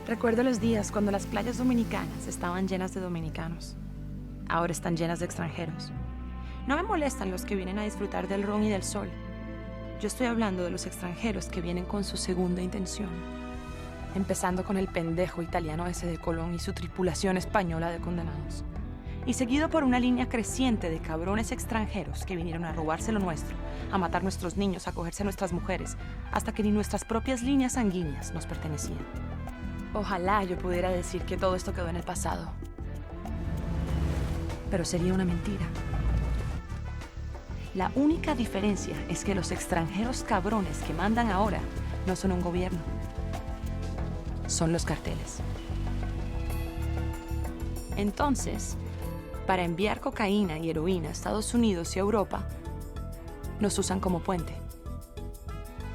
Recuerdo los días cuando las playas dominicanas estaban llenas de dominicanos. Ahora están llenas de extranjeros. No me molestan los que vienen a disfrutar del ron y del sol. Yo estoy hablando de los extranjeros que vienen con su segunda intención. Empezando con el pendejo italiano ese de Colón y su tripulación española de condenados. Y seguido por una línea creciente de cabrones extranjeros que vinieron a robarse lo nuestro, a matar nuestros niños, a cogerse a nuestras mujeres, hasta que ni nuestras propias líneas sanguíneas nos pertenecían. Ojalá yo pudiera decir que todo esto quedó en el pasado. Pero sería una mentira. La única diferencia es que los extranjeros cabrones que mandan ahora no son un gobierno. Son los carteles. Entonces, para enviar cocaína y heroína a Estados Unidos y a Europa, nos usan como puente.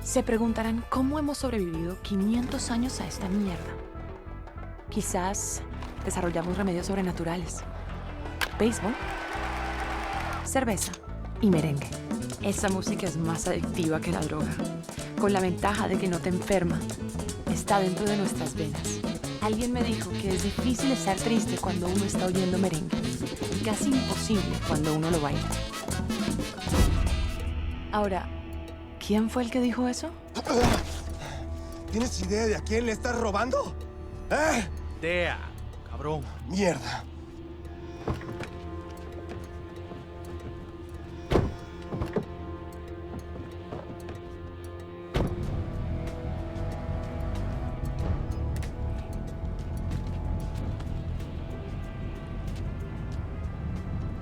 Se preguntarán cómo hemos sobrevivido 500 años a esta mierda. Quizás desarrollamos remedios sobrenaturales. Béisbol, cerveza y merengue. Esa música es más adictiva que la droga, con la ventaja de que no te enferma. Está dentro de nuestras venas. Alguien me dijo que es difícil estar triste cuando uno está oyendo merengue. Y casi imposible cuando uno lo baila. Ahora, ¿quién fue el que dijo eso? ¿Tienes idea de a quién le estás robando? ¿Eh? Idea, cabrón. Mierda.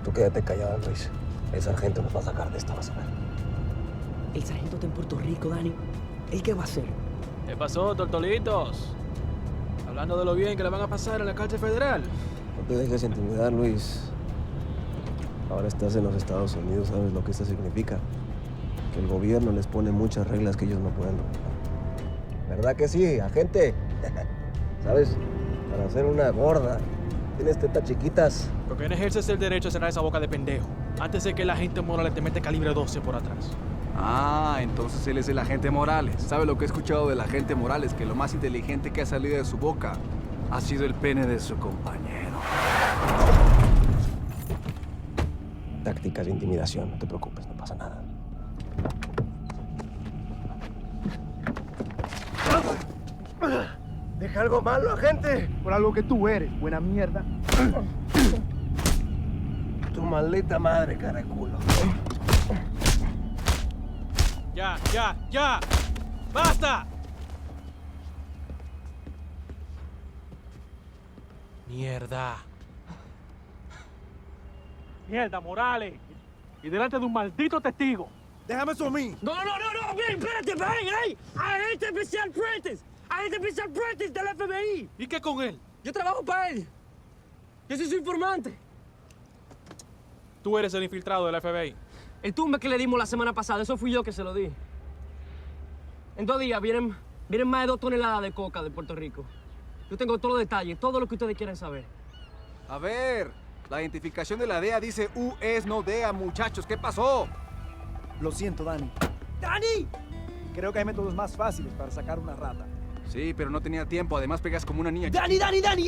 Tú quédate callado, Luis. El sargento nos va a sacar de esta, vas a ver. El sargento está en Puerto Rico, Dani. ¿El qué va a hacer? ¿Qué pasó, tortolitos? Hablando de lo bien que le van a pasar en la cárcel federal. No te dejes intimidar, Luis. Ahora estás en los Estados Unidos, ¿sabes lo que esto significa? Que el gobierno les pone muchas reglas que ellos no pueden romper. ¿Verdad que sí, agente? ¿Sabes? Para hacer una gorda, tienes tetas chiquitas. Porque no ejerces el derecho a cerrar esa boca de pendejo antes de que la gente Morales te mete calibre 12 por atrás. Ah, entonces él es el agente Morales. ¿Sabe lo que he escuchado del agente Morales? Que lo más inteligente que ha salido de su boca ha sido el pene de su compañero. Tácticas de intimidación, no te preocupes, no pasa nada. ¿Deja algo malo, agente? Por algo que tú eres, buena mierda. Tu maldita madre, cara de culo. ¡Ya! ¡Basta! Mierda, Morales. Y delante de un maldito testigo. Déjame eso a mí. No, ven, espérate, ven, agente especial Prentice. Agente especial Prentice del FBI. ¿Y qué con él? Yo trabajo para él. Yo soy su informante. Tú eres el infiltrado del FBI. El tumbe que le dimos la semana pasada, eso fui yo que se lo di. En 2 días vienen más de 2 toneladas de coca de Puerto Rico. Yo tengo todos los detalles, todo lo que ustedes quieran saber. A ver, la identificación de la DEA dice US, no DEA, muchachos. ¿Qué pasó? Lo siento, Dani. ¡Dani! Creo que hay métodos más fáciles para sacar una rata. Sí, pero no tenía tiempo. Además pegas como una niña. ¡Dani!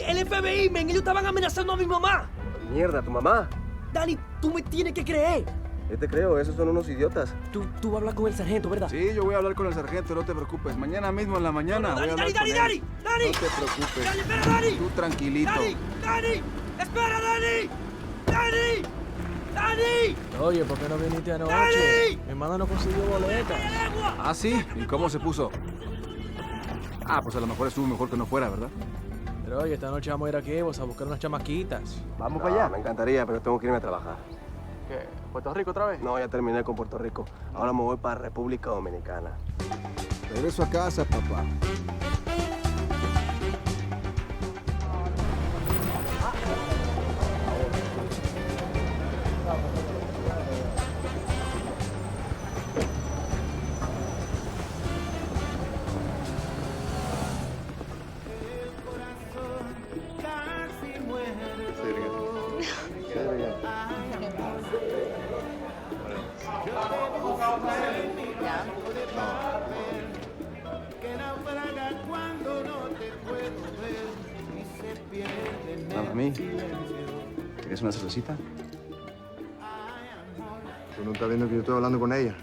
¡El FBI, men! Ellos estaban amenazando a mi mamá. Mierda, tu mamá. Dani, tú me tienes que creer. Yo te creo, esos son unos idiotas. Tú vas a hablar con el sargento, ¿verdad? Sí, yo voy a hablar con el sargento, no te preocupes. Mañana mismo en la mañana voy a hablar con él. Dani. No te preocupes. Dani, espera, Dani. Tú tranquilito. Dani. Espera, Dani. Oye, ¿por qué no viniste anoche? ¡Dani! Mi hermano no consiguió boleta. ¿Ah, sí? ¿Y cómo se puso? Ah, pues a lo mejor estuvo mejor que no fuera, ¿verdad? Pero oye, esta noche vamos a ir aquí vos a buscar unas chamaquitas. Vamos para allá. Me encantaría, pero tengo que irme a trabajar. ¿Qué? ¿Puerto Rico otra vez? No, ya terminé con Puerto Rico. Ahora me voy para República Dominicana. Regreso a casa, papá. ¿A mí? ¿Quieres una cervecita? Tú no estás viendo que yo estoy hablando con ella.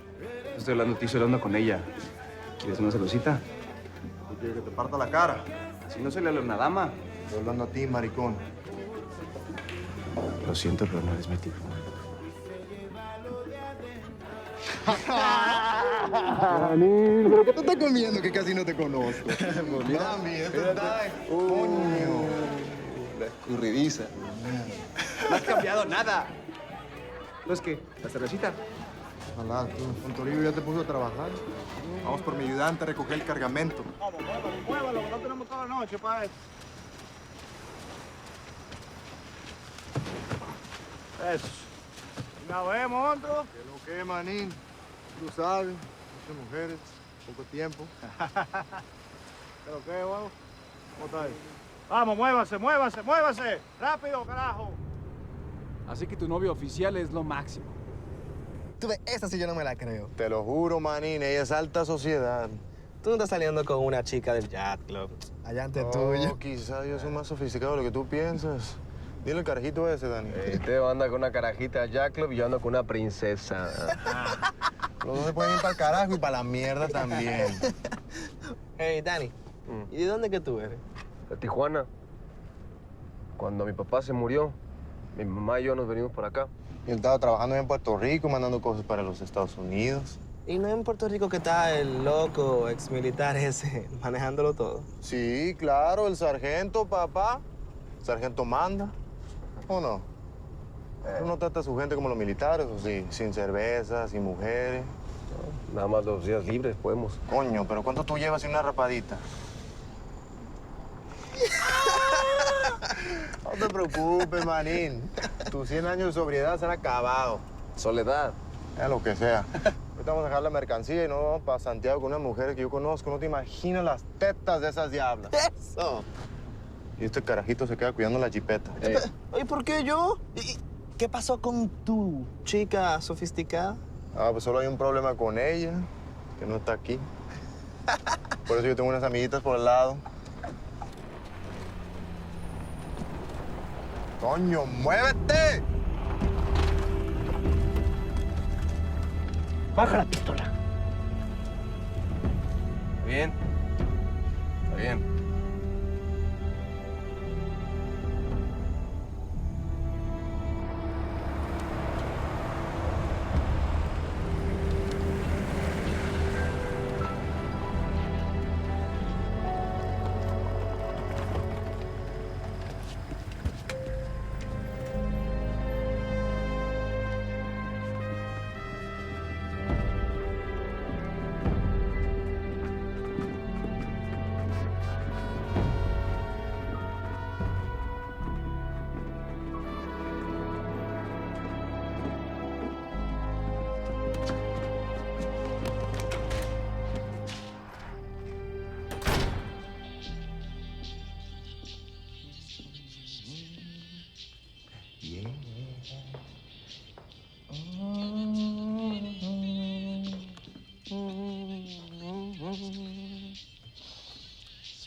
No estoy hablando de ti, estoy hablando con ella. ¿Quieres una cervecita? Tú quieres que te parta la cara. Si no se le habla a una dama. Estoy hablando a ti, maricón. Lo siento, pero no eres mi tipo. ¿Pero qué te estás comiendo que casi no te conozco? Mami, esto está... ¡Coño! La escurridiza. No has cambiado nada. ¿No es qué? ¿La cervecita? Ojalá, tú, con Toribio ya te puso a trabajar. Vamos por mi ayudante a recoger el cargamento. Vamos, muévalo, que no tenemos toda la noche para eso. Eso. Una vez, monstruo. ¿Qué lo que, manín? Tú sabes, muchas mujeres, poco tiempo. ¿Qué lo que, huevo? ¿Cómo está ahí? Vamos, muévase, muévase, muévase. Rápido, carajo. Así que tu novio oficial es lo máximo. Tú ves, esa sí yo no me la creo. Te lo juro, manín, ella es alta sociedad. Tú no estás saliendo con una chica del yacht club. Allá ante tuyo. Quizás yo soy más sofisticado de lo que tú piensas. Dile el carajito ese, Dani. Teo anda con una carajita Jack Club y yo ando con una princesa. Los dos se pueden ir para el carajo y para la mierda también. Hey, Dani, ¿y de dónde que tú eres? De Tijuana. Cuando mi papá se murió, mi mamá y yo nos venimos para acá. Yo estaba trabajando en Puerto Rico, mandando cosas para los Estados Unidos. ¿Y no en Puerto Rico que está el loco ex militar ese manejándolo todo? Sí, claro, el sargento, papá. El sargento manda. ¿O no? Uno trata a su gente como los militares, o sí, sin cerveza, sin mujeres. Nada más los días libres podemos. Coño, pero ¿cuánto tú llevas sin una rapadita? No te preocupes, manín. Tus 100 años de sobriedad se han acabado. Soledad. Lo que sea. Ahorita vamos a dejar la mercancía y nos vamos para Santiago con una mujer que yo conozco. No te imaginas las tetas de esas diablas. ¡Eso! Y este carajito se queda cuidando la jipeta. ¿Y por qué yo? ¿Y qué pasó con tu chica sofisticada? Pues solo hay un problema con ella, que no está aquí. Por eso yo tengo unas amiguitas por el lado. ¡Coño, muévete! Baja la pistola. ¿Está bien? Está bien.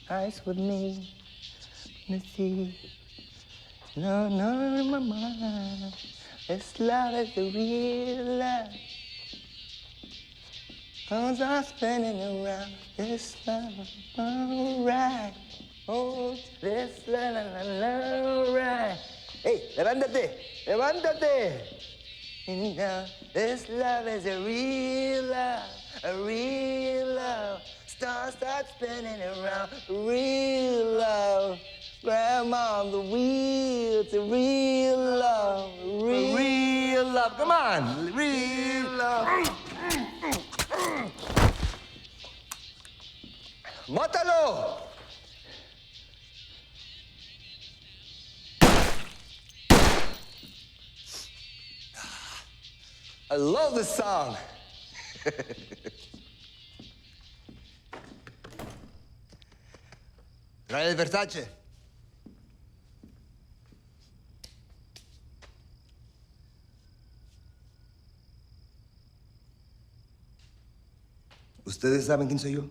Spice with me, the sea. No, no, in my mind. This love is the real love. Cause I'm spinning around this love, alright. Oh, this love, alright. Hey, levántate, levántate. And now, this love is a real love, a real love. Stars start spinning around, real love. Grandma on the wheel, it's a real love, real love. Come on, real love. ¡Mátalo! I love this song. Trae el Versace. ¿Ustedes saben quién soy yo?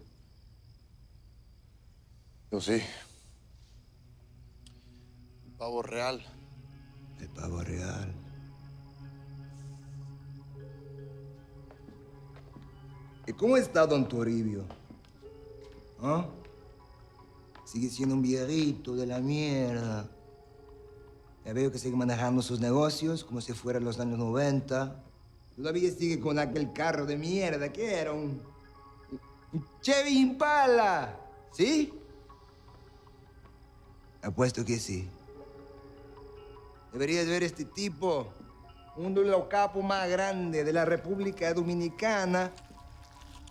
Yo sí. pavo real. El pavo real. ¿Y cómo está don Toribio? ¿Ah? Sigue siendo un viejito de la mierda. Ya veo que sigue manejando sus negocios como si fueran los años 90. Todavía sigue con aquel carro de mierda que era un Chevy Impala. ¿Sí? Apuesto que sí. Deberías ver este tipo. Uno de los capos más grandes de la República Dominicana.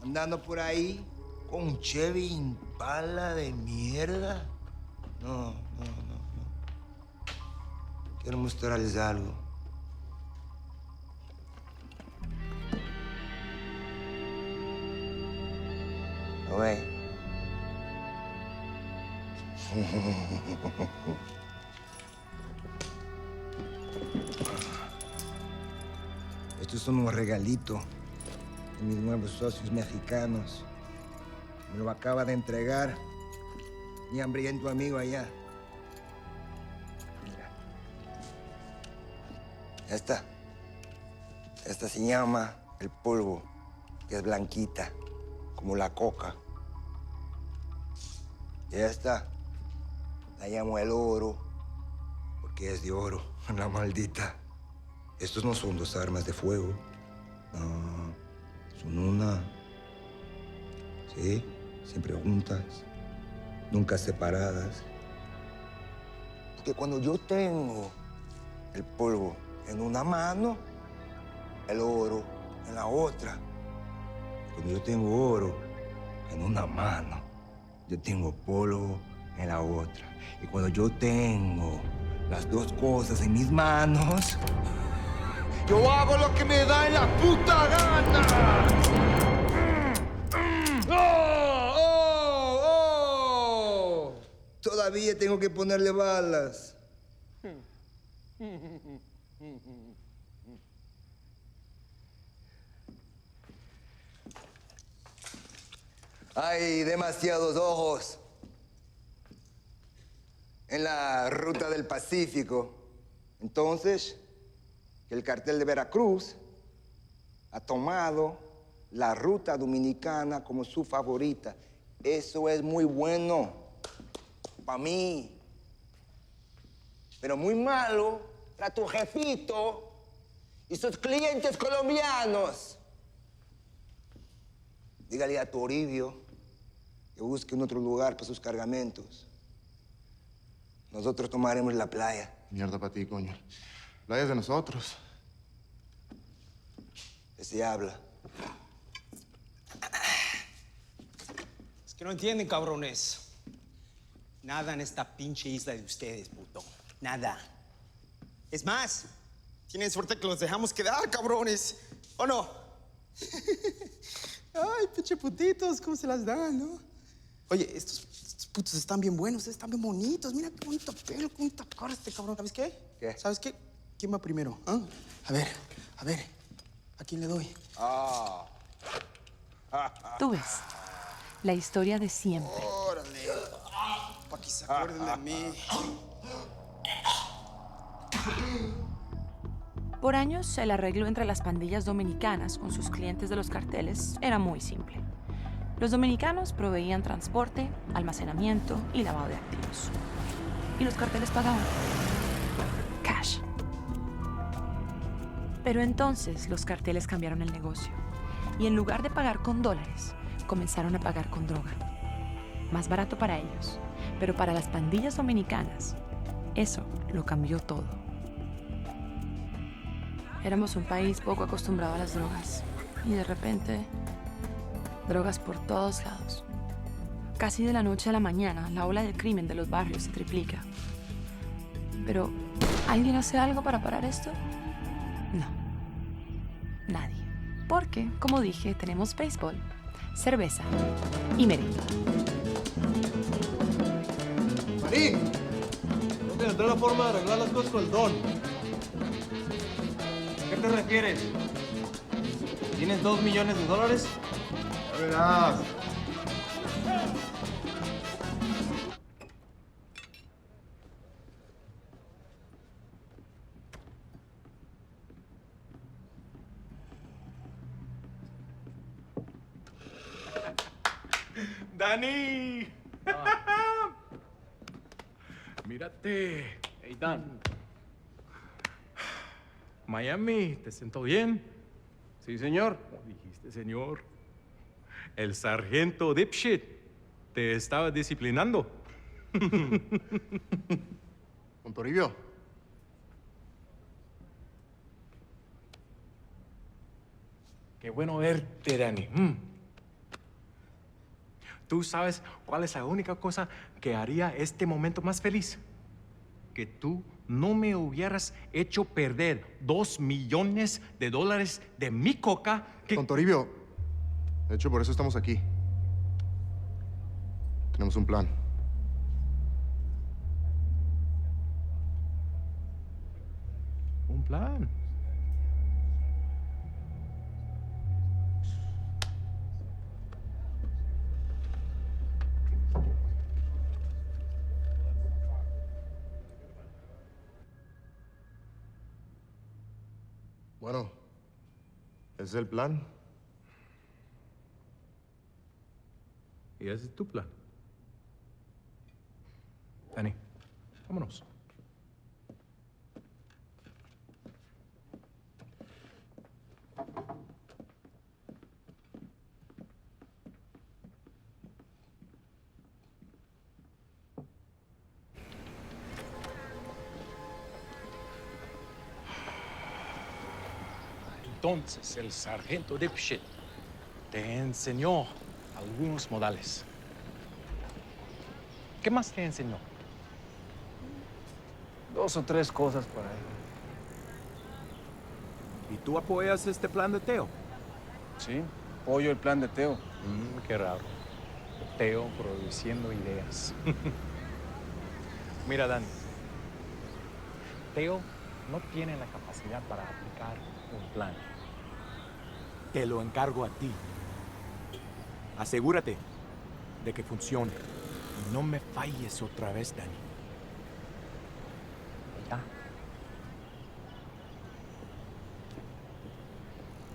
Andando por ahí con un Chevy Impala de mierda. No. Quiero mostrarles algo. ¿Lo ven? Estos son unos regalitos de mis nuevos socios mexicanos. Me lo acaba de entregar mi hambriento amigo allá. Mira. Esta se llama el polvo, que es blanquita, como la coca. Y esta la llamo el oro, porque es de oro, la maldita. Estos no son dos armas de fuego. No, son una. Sí, siempre juntas, nunca separadas. Porque cuando yo tengo el polvo en una mano, el oro en la otra. Cuando yo tengo oro en una mano, yo tengo polvo en la otra. Y cuando yo tengo las dos cosas en mis manos, yo hago lo que me da en la puta gana. ¡Oh! Todavía tengo que ponerle balas. Hay demasiados ojos en la ruta del Pacífico. Entonces, el cartel de Veracruz ha tomado la ruta dominicana como su favorita. Eso es muy bueno para mí, pero muy malo para tu jefito y sus clientes colombianos. Dígale a Toribio que busque un otro lugar para sus cargamentos. Nosotros tomaremos la playa. Mierda para ti, coño. Playa es de nosotros. Que se habla. Es que no entienden, cabrones. Nada en esta pinche isla de ustedes, puto. Nada. Es más, tienen suerte que los dejamos quedar, cabrones. ¿O no? Ay, pinche putitos, ¿cómo se las dan, no? Oye, estos putos están bien buenos, están bien bonitos. Mira qué bonito pelo, qué bonita cara este cabrón. ¿Sabes qué? ¿Qué? ¿Sabes qué? ¿Quién va primero? ¿Ah? A ver. ¿A quién le doy? Tú ves, la historia de siempre. Órale. Para que se acuerden de mí. Por años, el arreglo entre las pandillas dominicanas con sus clientes de los carteles era muy simple. Los dominicanos proveían transporte, almacenamiento y lavado de activos. Y los carteles pagaban. Cash. Pero entonces los carteles cambiaron el negocio. Y en lugar de pagar con dólares, comenzaron a pagar con droga. Más barato para ellos. Pero para las pandillas dominicanas, eso lo cambió todo. Éramos un país poco acostumbrado a las drogas. Y de repente, drogas por todos lados. Casi de la noche a la mañana, la ola del crimen de los barrios se triplica. Pero, ¿alguien hace algo para parar esto? No. Nadie. Porque, como dije, tenemos béisbol, cerveza y merengue. Marín, no tendrá la forma de arreglar las cosas con el don. ¿A qué te refieres? ¿Tienes $2 millones? Ya verás. ¡Dani! Mírate. Hey, Dan. Miami, ¿te siento bien? Sí, señor. ¿Cómo dijiste, señor? El sargento Dipshit te estaba disciplinando. Don Toribio. Qué bueno verte, Dani. ¿Tú sabes cuál es la única cosa que haría este momento más feliz? Que tú no me hubieras hecho perder $2 millones de mi coca que... Don Toribio, de hecho, por eso estamos aquí. Tenemos un plan. ¿Un plan? Bueno, ese es el plan. Y ese es tu plan. Dani, vámonos. Entonces el sargento Dipshit te enseñó algunos modales. ¿Qué más te enseñó? 2 o 3 cosas por ahí. ¿Y tú apoyas este plan de Teo? Sí, apoyo el plan de Teo. Qué raro. Teo produciendo ideas. Mira, Dan. Teo no tiene la capacidad para aplicar un plan. Te lo encargo a ti. Asegúrate de que funcione. Y no me falles otra vez, Dani.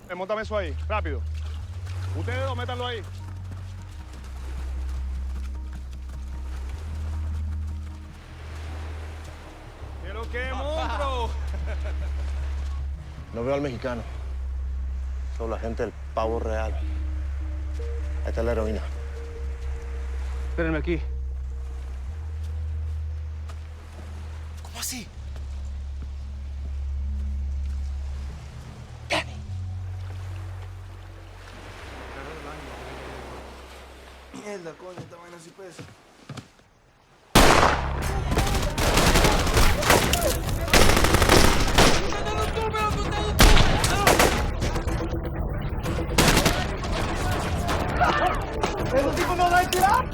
¿Ya? Móntame eso ahí, rápido. Ustedes dos, métanlo ahí. ¿Pero qué, monstruo? No veo al mexicano. Solo la gente del pavo real. Ahí está la heroína. Espérenme aquí. ¿Cómo así? Mierda, coño, esta vaina sí pesa. ¿Esos tipos no dan tirar?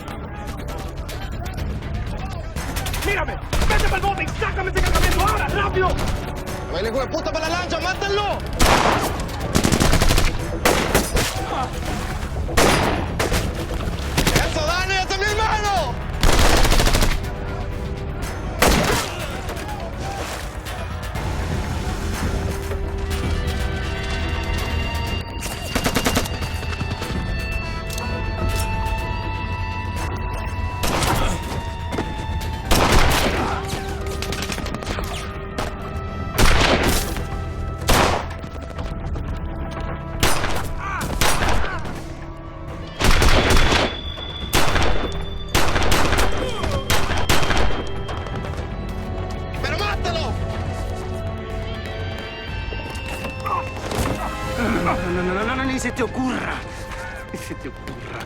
¡Mírame! ¡Vete para el bote y sácame ese cargamento ahora! ¡Rápido! ¡Baile, hijo de puta, para la lancha! ¡Mátenlo! ¡Eso, Dani! ¡Ese es mi hermano! No, ni se te ocurra. Ni se te ocurra.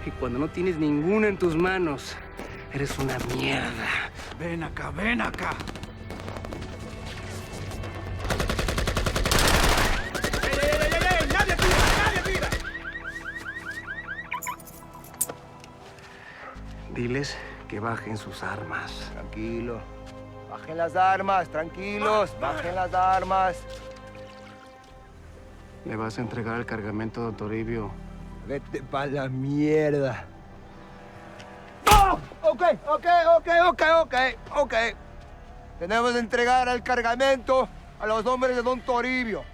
Y cuando no tienes ninguna en tus manos, eres una mierda. Ven acá, ven acá. ¡Ey! ¡Nadie tira! ¡Nadie tira! Diles que bajen sus armas. Tranquilo. Bajen las armas, tranquilos. Bajen las armas. Le vas a entregar el cargamento, don Toribio. Vete pa' la mierda. Ok. Tenemos que entregar el cargamento a los hombres de don Toribio.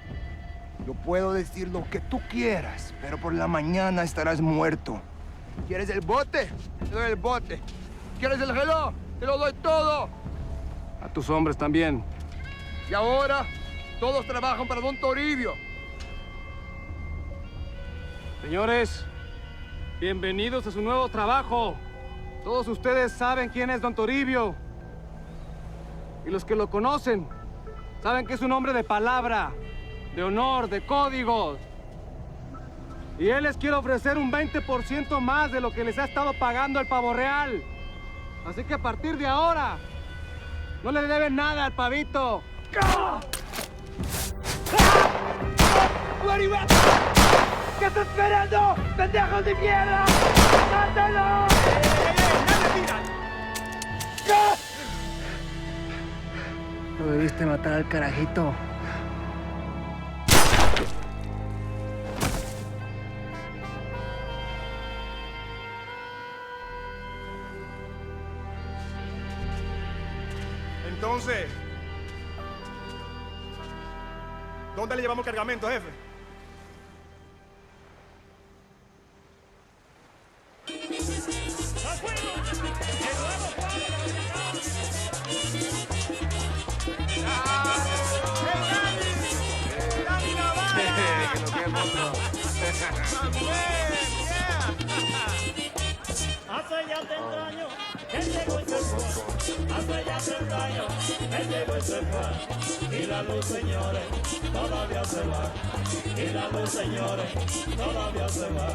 Yo puedo decir lo que tú quieras, pero por la mañana estarás muerto. ¿Quieres el bote? Te doy el bote. ¿Quieres el reloj? Te lo doy todo. A tus hombres también. Y ahora, todos trabajan para don Toribio. Señores, bienvenidos a su nuevo trabajo. Todos ustedes saben quién es don Toribio. Y los que lo conocen, saben que es un hombre de palabra, de honor, de códigos. Y él les quiere ofrecer un 20% más de lo que les ha estado pagando el pavo real. Así que a partir de ahora, no le deben nada al pavito. ¿Qué estás esperando? ¡Pendejos de mierda! ¡Mátalo! No debiste matar al carajito. Entonces, ¿dónde le llevamos el cargamento, jefe? Hace ya 30 años que llegó y se fue. Hace ya 30 años que llegó y se fue. Y la luz, señores, todavía se va. Y la luz, señores, todavía se va.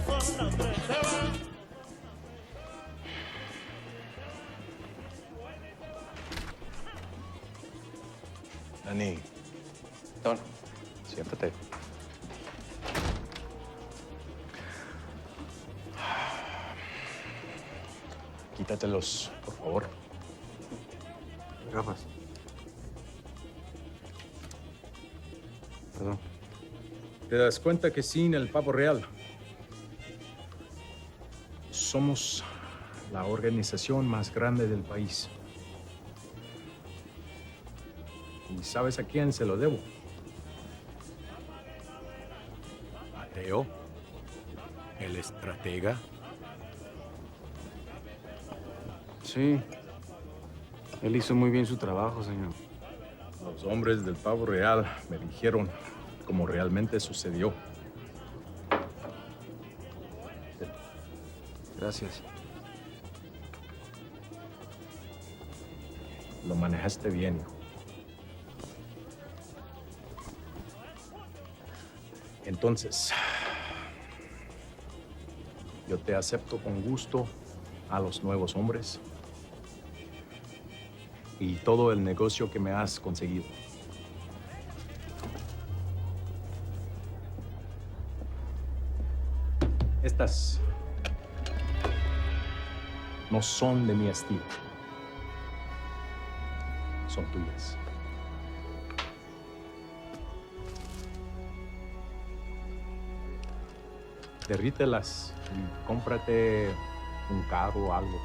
Cuando son las 3 se van. Dani. Don. Siéntate. Quítatelos, por favor. Gafas. Perdón. ¿Te das cuenta que sin el pavo real somos la organización más grande del país? ¿Y sabes a quién se lo debo? A Teo, el estratega. Sí, él hizo muy bien su trabajo, señor. Los hombres del pavo real me dijeron cómo realmente sucedió. Gracias. Lo manejaste bien, hijo. Entonces, yo te acepto con gusto a los nuevos hombres y todo el negocio que me has conseguido. Estas no son de mi estilo. Son tuyas. Derrítelas y cómprate un carro o algo.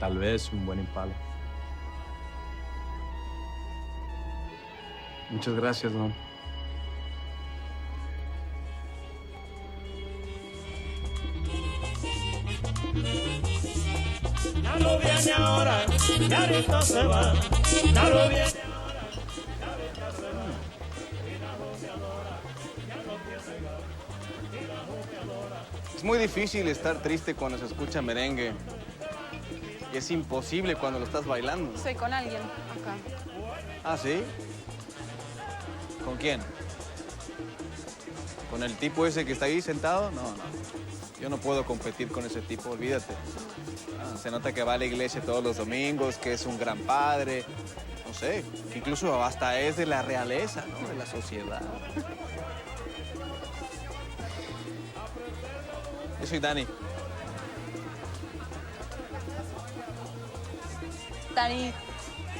Tal vez un buen Impala. Muchas gracias, don. Ya lo viene ahora, ya ahorita se va. Ya lo viene ahora, ya ahorita se va. Y la joveadora, ya lo tiene gas. Y la joveadora. Es muy difícil estar triste cuando se escucha merengue. Y es imposible cuando lo estás bailando. Estoy con alguien acá. ¿Ah, sí? ¿Con quién? ¿Con el tipo ese que está ahí sentado? No, no. Yo no puedo competir con ese tipo, olvídate. Se nota que va a la iglesia todos los domingos, que es un gran padre. No sé, incluso hasta es de la realeza, ¿no? De la sociedad. Yo soy Dani.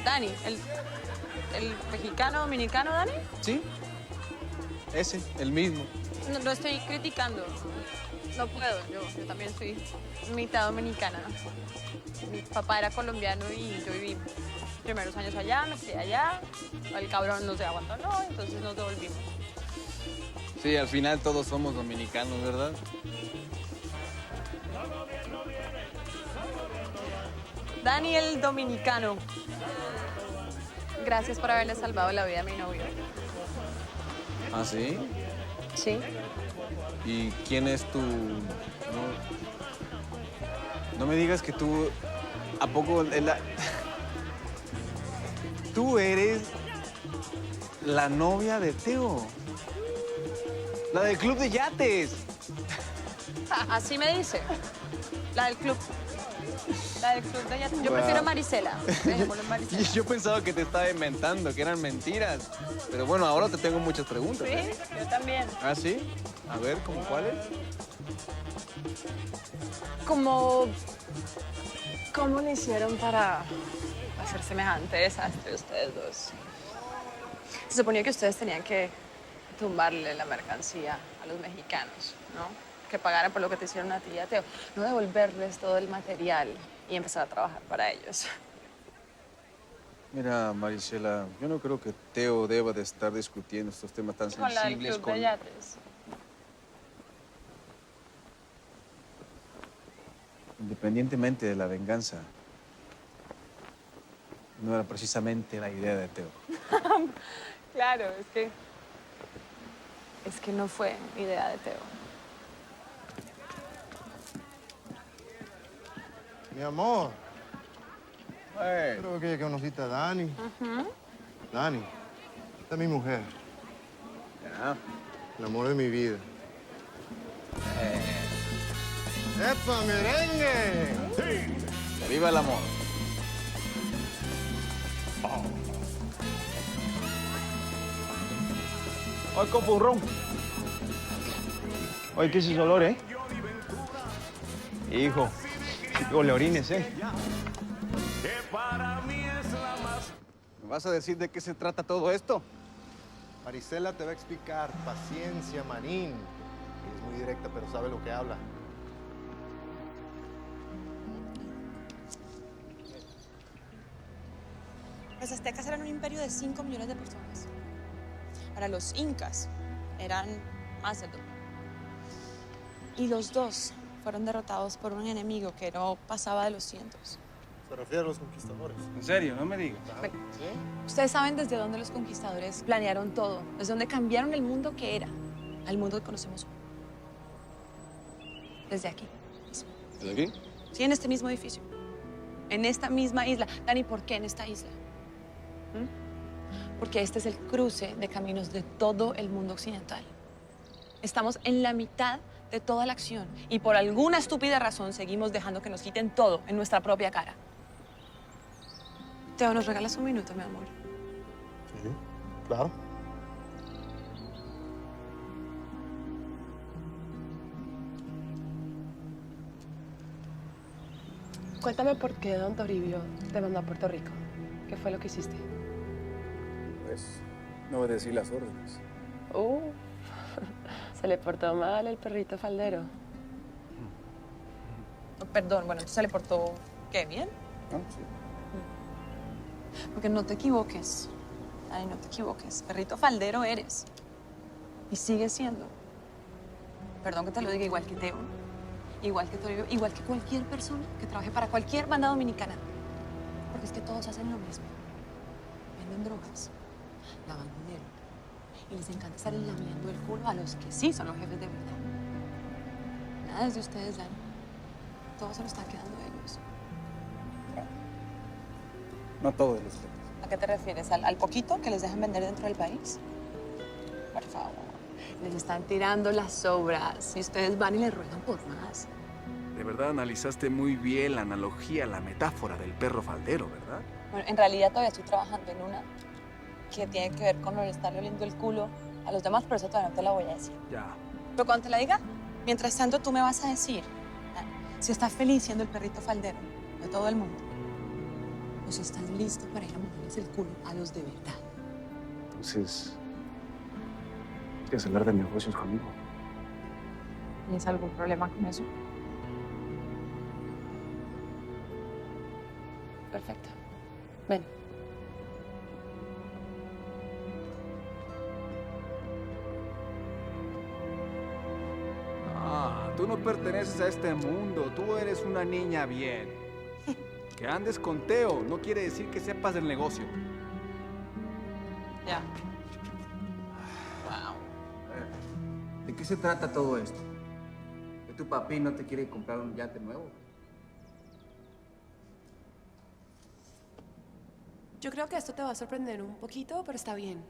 Dani, el mexicano dominicano, Dani. ¿Sí? Ese, el mismo. No, lo estoy criticando. No puedo, yo también soy mitad dominicana. Mi papá era colombiano y yo viví primeros años allá, me crié allá. El cabrón no se abandonó, entonces nos devolvimos. Sí, al final todos somos dominicanos, ¿verdad? Daniel Dominicano. Gracias por haberle salvado la vida a mi novio. ¿Ah, sí? Sí. ¿Y quién es tu...? No me digas que tú... ¿A poco tú eres la novia de Teo? La del club de yates. Así me dice. La del club. La del club de ella. Yo Wow. prefiero Marisela. Dejémoslo en Marisela. Yo pensaba que te estaba inventando, que eran mentiras. Pero bueno, ahora te tengo muchas preguntas. Sí, yo también. ¿Ah, sí? A ver, ¿cómo cuáles? ¿Cómo le hicieron para hacer semejante desastre ustedes dos? Se suponía que ustedes tenían que tumbarle la mercancía a los mexicanos, ¿no? Que pagaran por lo que te hicieron a ti y a Teo. No devolverles todo el material y empezar a trabajar para ellos. Mira, Marisela, yo no creo que Teo deba de estar discutiendo estos temas tan Con la del sensibles club de yates. Independientemente de la venganza, no era precisamente la idea de Teo. Claro, es que no fue idea de Teo. Mi amor. Creo que conociste a Dani. Dani, esta es mi mujer. Ya. El amor de mi vida. ¡Epa, merengue! ¡Sí! ¡Viva el amor! Ay, copurrón. Oye, ¿qué es ese olor, eh? Hijo, qué le orines, ¿eh? ¿Me vas a decir de qué se trata todo esto? Marisela te va a explicar. Paciencia, manín. Es muy directa, pero sabe lo que habla. Los aztecas eran un imperio de 5 millones de personas. Para los incas eran más del doble. Y los dos fueron derrotados por un enemigo que no pasaba de los cientos. Se refiere a los conquistadores. En serio, no me digas. Bueno, ustedes saben desde dónde los conquistadores planearon todo, desde dónde cambiaron el mundo que era al mundo que conocemos hoy. Desde aquí mismo. ¿Desde aquí? Sí, en este mismo edificio. En esta misma isla. Dani, ¿por qué en esta isla? Porque este es el cruce de caminos de todo el mundo occidental. Estamos en la mitad de toda la acción y por alguna estúpida razón seguimos dejando que nos quiten todo en nuestra propia cara. Teo, ¿nos regalas un minuto, mi amor? Sí, claro. Cuéntame por qué don Toribio te mandó a Puerto Rico. ¿Qué fue lo que hiciste? Pues, no obedecí las órdenes. Se le portó mal el perrito faldero. Oh, perdón, bueno, entonces se le portó, ¿qué? ¿Bien? Ah, sí. Porque no te equivoques. Ay, no te equivoques. Perrito faldero eres. Y sigues siendo. Perdón que te lo diga, igual que Teo, igual que Toribio, igual que cualquier persona que trabaje para cualquier banda dominicana. Porque es que todos hacen lo mismo. Venden drogas, lavan dinero. Y les encanta estar lamiendo el culo a los que sí son los jefes de verdad. Nada es de ustedes, Dani. Todo se lo están quedando ellos. No todo de los jefes. ¿A qué te refieres? ¿Al poquito que les dejan vender dentro del país? Por favor. Les están tirando las sobras y ustedes van y les ruegan por más. De verdad analizaste muy bien la analogía, la metáfora del perro faldero, ¿verdad? Bueno, en realidad todavía estoy trabajando en una que tiene que ver con lo de estarle oliendo el culo a los demás, pero eso todavía no te la voy a decir. Ya. Pero cuando te la diga, mientras tanto tú me vas a decir si estás feliz siendo el perrito faldero de todo el mundo o si estás listo para ir a mojarles el culo a los de verdad. Entonces, ¿quieres hablar de negocios conmigo? ¿Tienes algún problema con eso? Perfecto. Ven. no perteneces a este mundo. Tú eres una niña bien. Que andes con Teo no quiere decir que sepas del negocio. Ya. ¿De qué se trata todo esto? ¿Que tu papi no te quiere comprar un yate nuevo? Yo creo que esto te va a sorprender un poquito, pero está bien.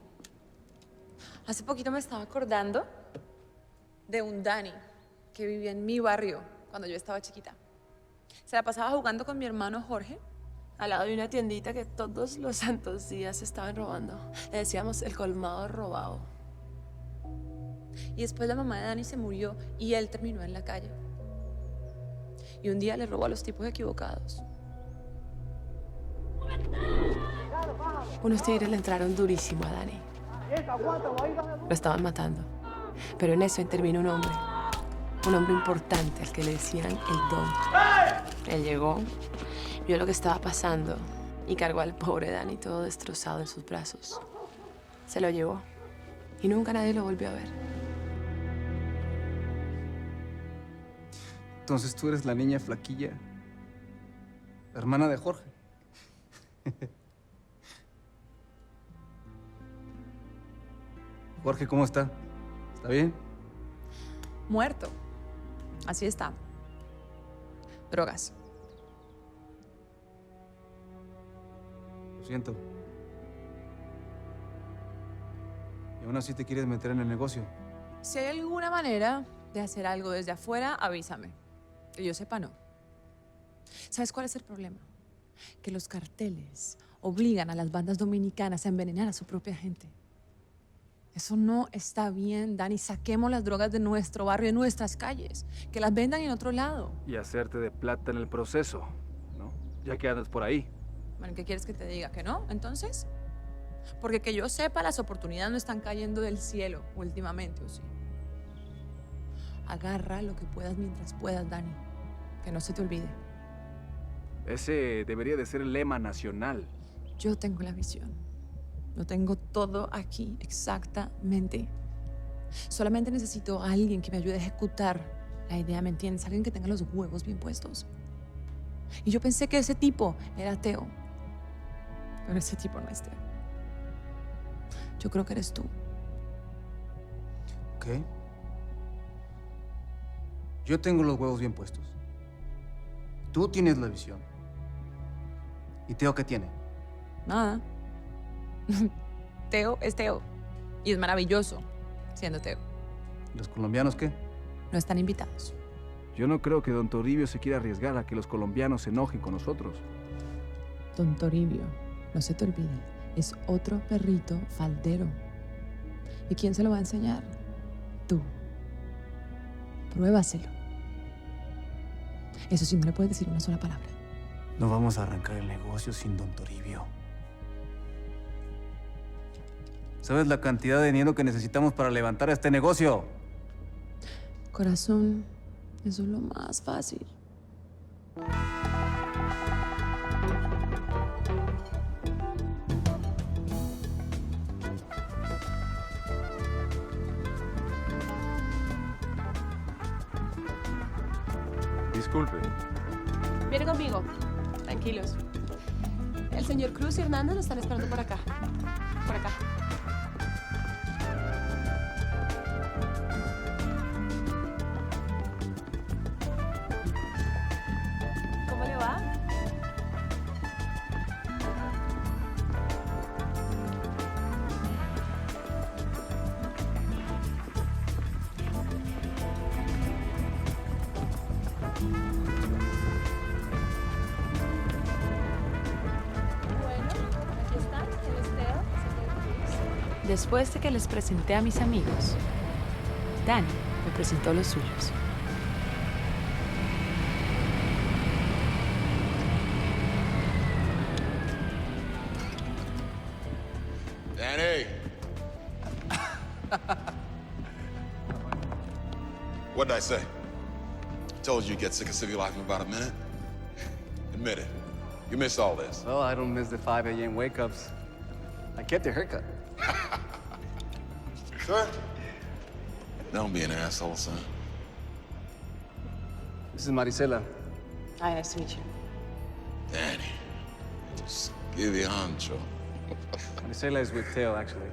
Hace poquito me estaba acordando de un Dani que vivía en mi barrio cuando yo estaba chiquita. Se la pasaba jugando con mi hermano Jorge Al lado de una tiendita que todos los santos días estaban robando. Le decíamos el colmado robado. y después la mamá de Dani se murió y él terminó en la calle. Y un día le robó a los tipos equivocados. Unos tigres le entraron durísimo a Dani. Lo estaban matando. Pero en eso intervino un hombre importante al que le decían el Don. Él llegó, vio lo que estaba pasando y cargó al pobre Dani todo destrozado en sus brazos. Se lo llevó y nunca nadie lo volvió a ver. Entonces tú eres la niña flaquilla, la hermana de Jorge. Jorge, ¿cómo está? ¿Está bien? Muerto. Así está. Drogas. Lo siento. ¿Y aún así te quieres meter en el negocio? Si hay alguna manera de hacer algo desde afuera, avísame. Que yo sepa, no. ¿Sabes cuál es el problema? Que los carteles obligan a las bandas dominicanas a envenenar a su propia gente. Eso no está bien, Dani. Saquemos las drogas de nuestro barrio, de nuestras calles. Que las vendan en otro lado. Y hacerte de plata en el proceso, ¿no? Ya que andas por ahí. Bueno, ¿qué quieres que te diga? ¿Que no? ¿Entonces? Porque que yo sepa, las oportunidades no están cayendo del cielo últimamente, ¿o sí? Agarra lo que puedas mientras puedas, Dani. Que no se te olvide. Ese debería de ser el lema nacional. Yo tengo la visión. Lo tengo todo aquí, exactamente. Solamente necesito a alguien que me ayude a ejecutar la idea, ¿me entiendes? Alguien que tenga los huevos bien puestos. Y yo pensé que ese tipo era Teo. Pero ese tipo no es Teo. Yo creo que eres tú. Ok. Yo tengo los huevos bien puestos. Tú tienes la visión. ¿Y Teo qué tiene? Nada. Teo es Teo. Y es maravilloso siendo Teo. ¿Los colombianos qué? No están invitados. Yo no creo que don Toribio se quiera arriesgar a que los colombianos se enojen con nosotros. Don Toribio, no se te olvide, es otro perrito faldero. ¿Y quién se lo va a enseñar? Tú. Pruébaselo. Eso sí, no le puedes decir una sola palabra. No vamos a arrancar el negocio sin don Toribio. ¿Sabes la cantidad de dinero que necesitamos para levantar este negocio? Corazón, eso es lo más fácil. Disculpe. Viene conmigo. Tranquilos. El señor Cruz y Hernández lo están esperando por acá. Por acá. ¿Cómo le va? Después de que les presenté a mis amigos, Dani me presentó los suyos. Danny! What did I say? Told you you'd get sick of city life in about a minute. Admit it. You missed all this. Well, I don't miss the 5 a.m. wake-ups. I kept your haircut. Sure? Don't be an asshole, son. This is Marisela. Hi, nice to meet you. Danny. Skivy Ancho. Marisela is with Teo, actually.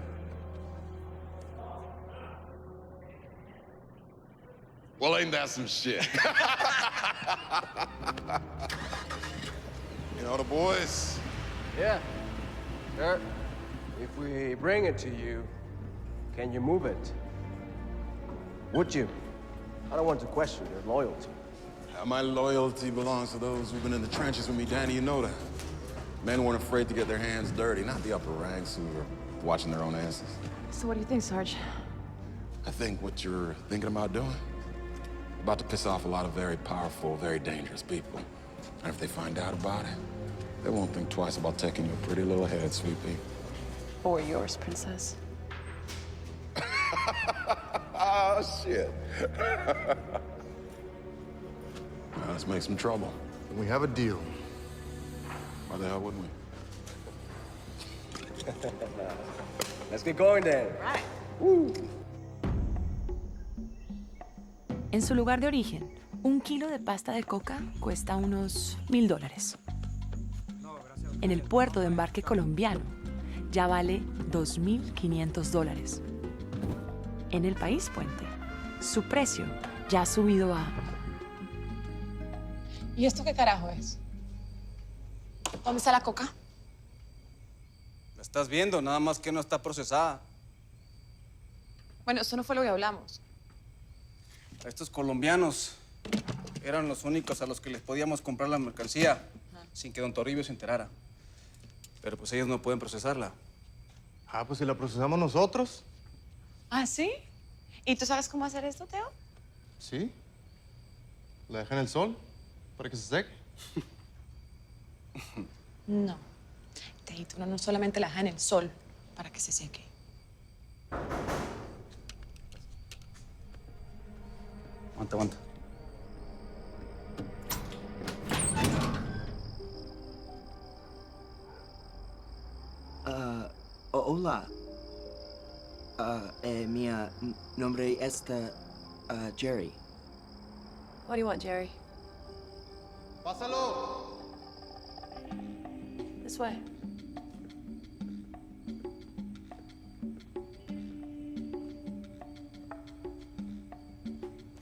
Well, ain't that some shit? You know the boys? Yeah. Sure. If we bring it to you, can you move it? Would you? I don't want to question your loyalty. My loyalty belongs to those who've been in the trenches with me, Danny, you know that. Men weren't afraid to get their hands dirty, not the upper ranks who were watching their own asses. So what do you think, Sarge? I think what you're thinking about doing, about to piss off a lot of very powerful, very dangerous people. And if they find out about it, they won't think twice about taking your pretty little head, sweet pea. Or yours, princess. Oh, shit. Now, let's make some trouble. We have a deal. Why the hell wouldn't we? Let's get going then. Right. Woo. En su lugar de origen, un kilo de pasta de coca cuesta unos $1,000. En el puerto de embarque colombiano ya vale $2,500. En el país puente, su precio ya ha subido a... ¿Y esto qué carajo es? ¿Dónde está la coca? La estás viendo, nada más que no está procesada. Bueno, esto no fue lo que hablamos. Estos colombianos eran los únicos a los que les podíamos comprar la mercancía sin que don Toribio se enterara. Pero pues ellos no pueden procesarla. Ah, pues si la procesamos nosotros. ¿Ah, sí? ¿Y tú sabes cómo hacer esto, Teo? Sí. La deja en el sol para que se seque. No. Teito, uno no solamente la deja en el sol para que se seque. Aguanta, aguanta. Hola. Mi nombre es Jerry. What do you want, Jerry? Pásalo. This way.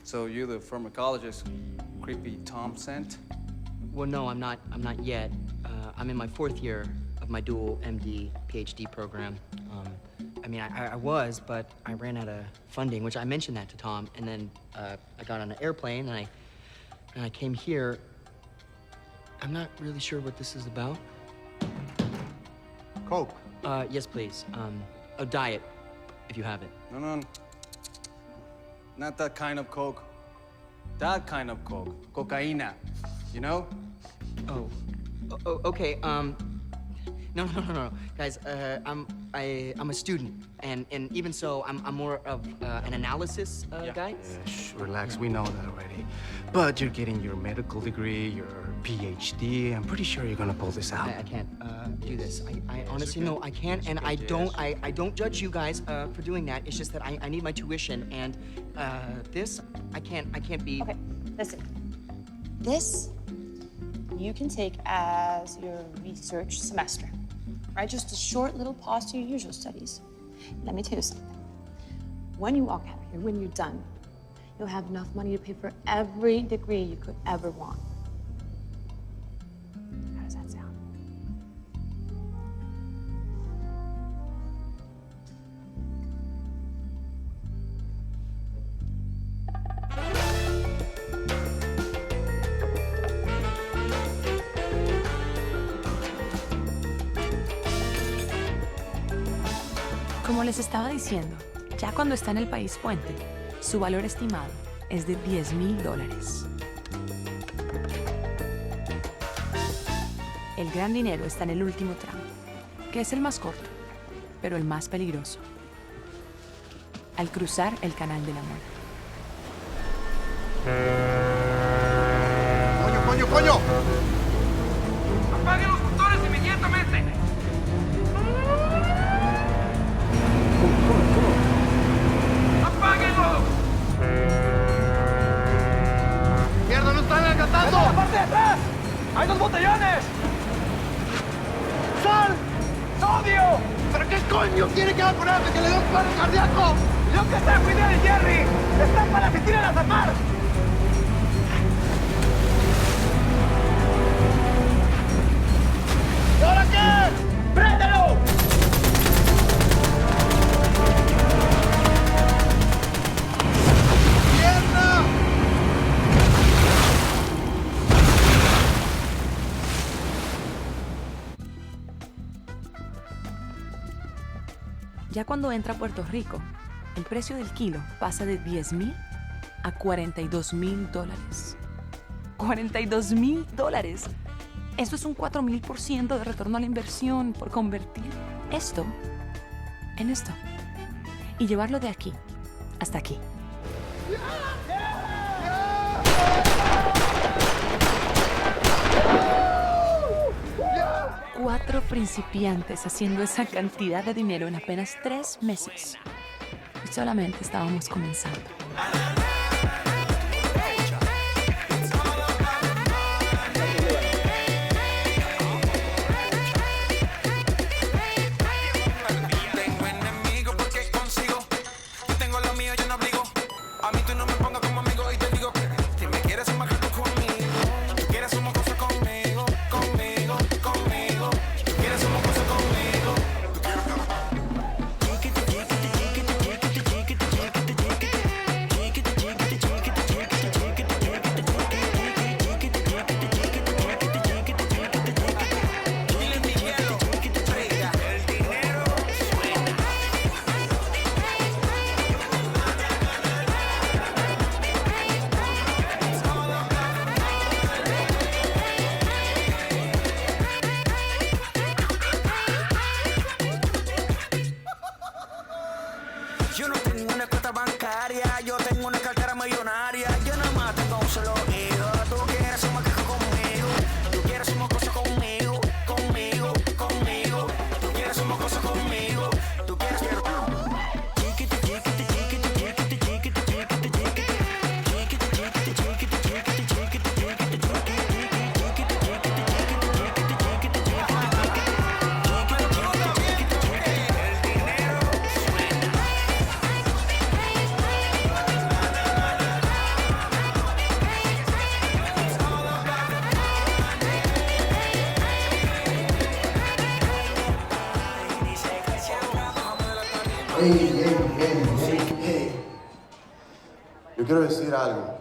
So you're the pharmacologist Creepy Tom sent? Well, no, I'm not yet. I'm in my 4th year of my dual MD, PhD program. I mean, I was, but I ran out of funding, which I mentioned that to Tom, and then I got on an airplane, and I came here. I'm not really sure what this is about. Coke. Yes, please. A diet, if you have it. No. Not that kind of Coke. That kind of Coke. Cocaína. You know? Oh, okay. No, guys. I'm a student, and even so, I'm more of an analysis guy. Shh, relax. We know that already. But you're getting your medical degree, your PhD. I'm pretty sure you're gonna pull this out. I can't do this. I honestly know I can't, and I don't judge you guys for doing that. It's just that I need my tuition, and this I can't be. Okay, listen. This you can take as your research semester, right? Just a short little pause to your usual studies. Let me tell you something. When you walk out here, when you're done, you'll have enough money to pay for every degree you could ever want. How does that sound? Como les estaba diciendo, ya cuando está en el país puente, su valor estimado es de $10,000. El gran dinero está en el último tramo, que es el más corto, pero el más peligroso. Al cruzar el Canal del Amor. ¡Coño! ¡Apaguen los motores inmediatamente! ¡Apáguenlos! ¡Mierda, no está ¡Hay 2 botellones! ¡Sal! ¡Sodio! ¿Pero qué coño quiere que haga con él? ¡Que le dé un paro cardíaco! ¡Yo que tengo idea de Jerry! ¡Están para que tiren a desarmar! ¿Y ahora qué? ¡Préndelo! ¡Mierda! Ya cuando entra a Puerto Rico, el precio del kilo pasa de $10,000 a $42,000. $42,000. Eso es un 4,000% de retorno a la inversión por convertir esto en esto y llevarlo de aquí hasta aquí. Cuatro principiantes haciendo esa cantidad de dinero en apenas 3 meses. Y solamente estábamos comenzando. Yo quiero decir algo.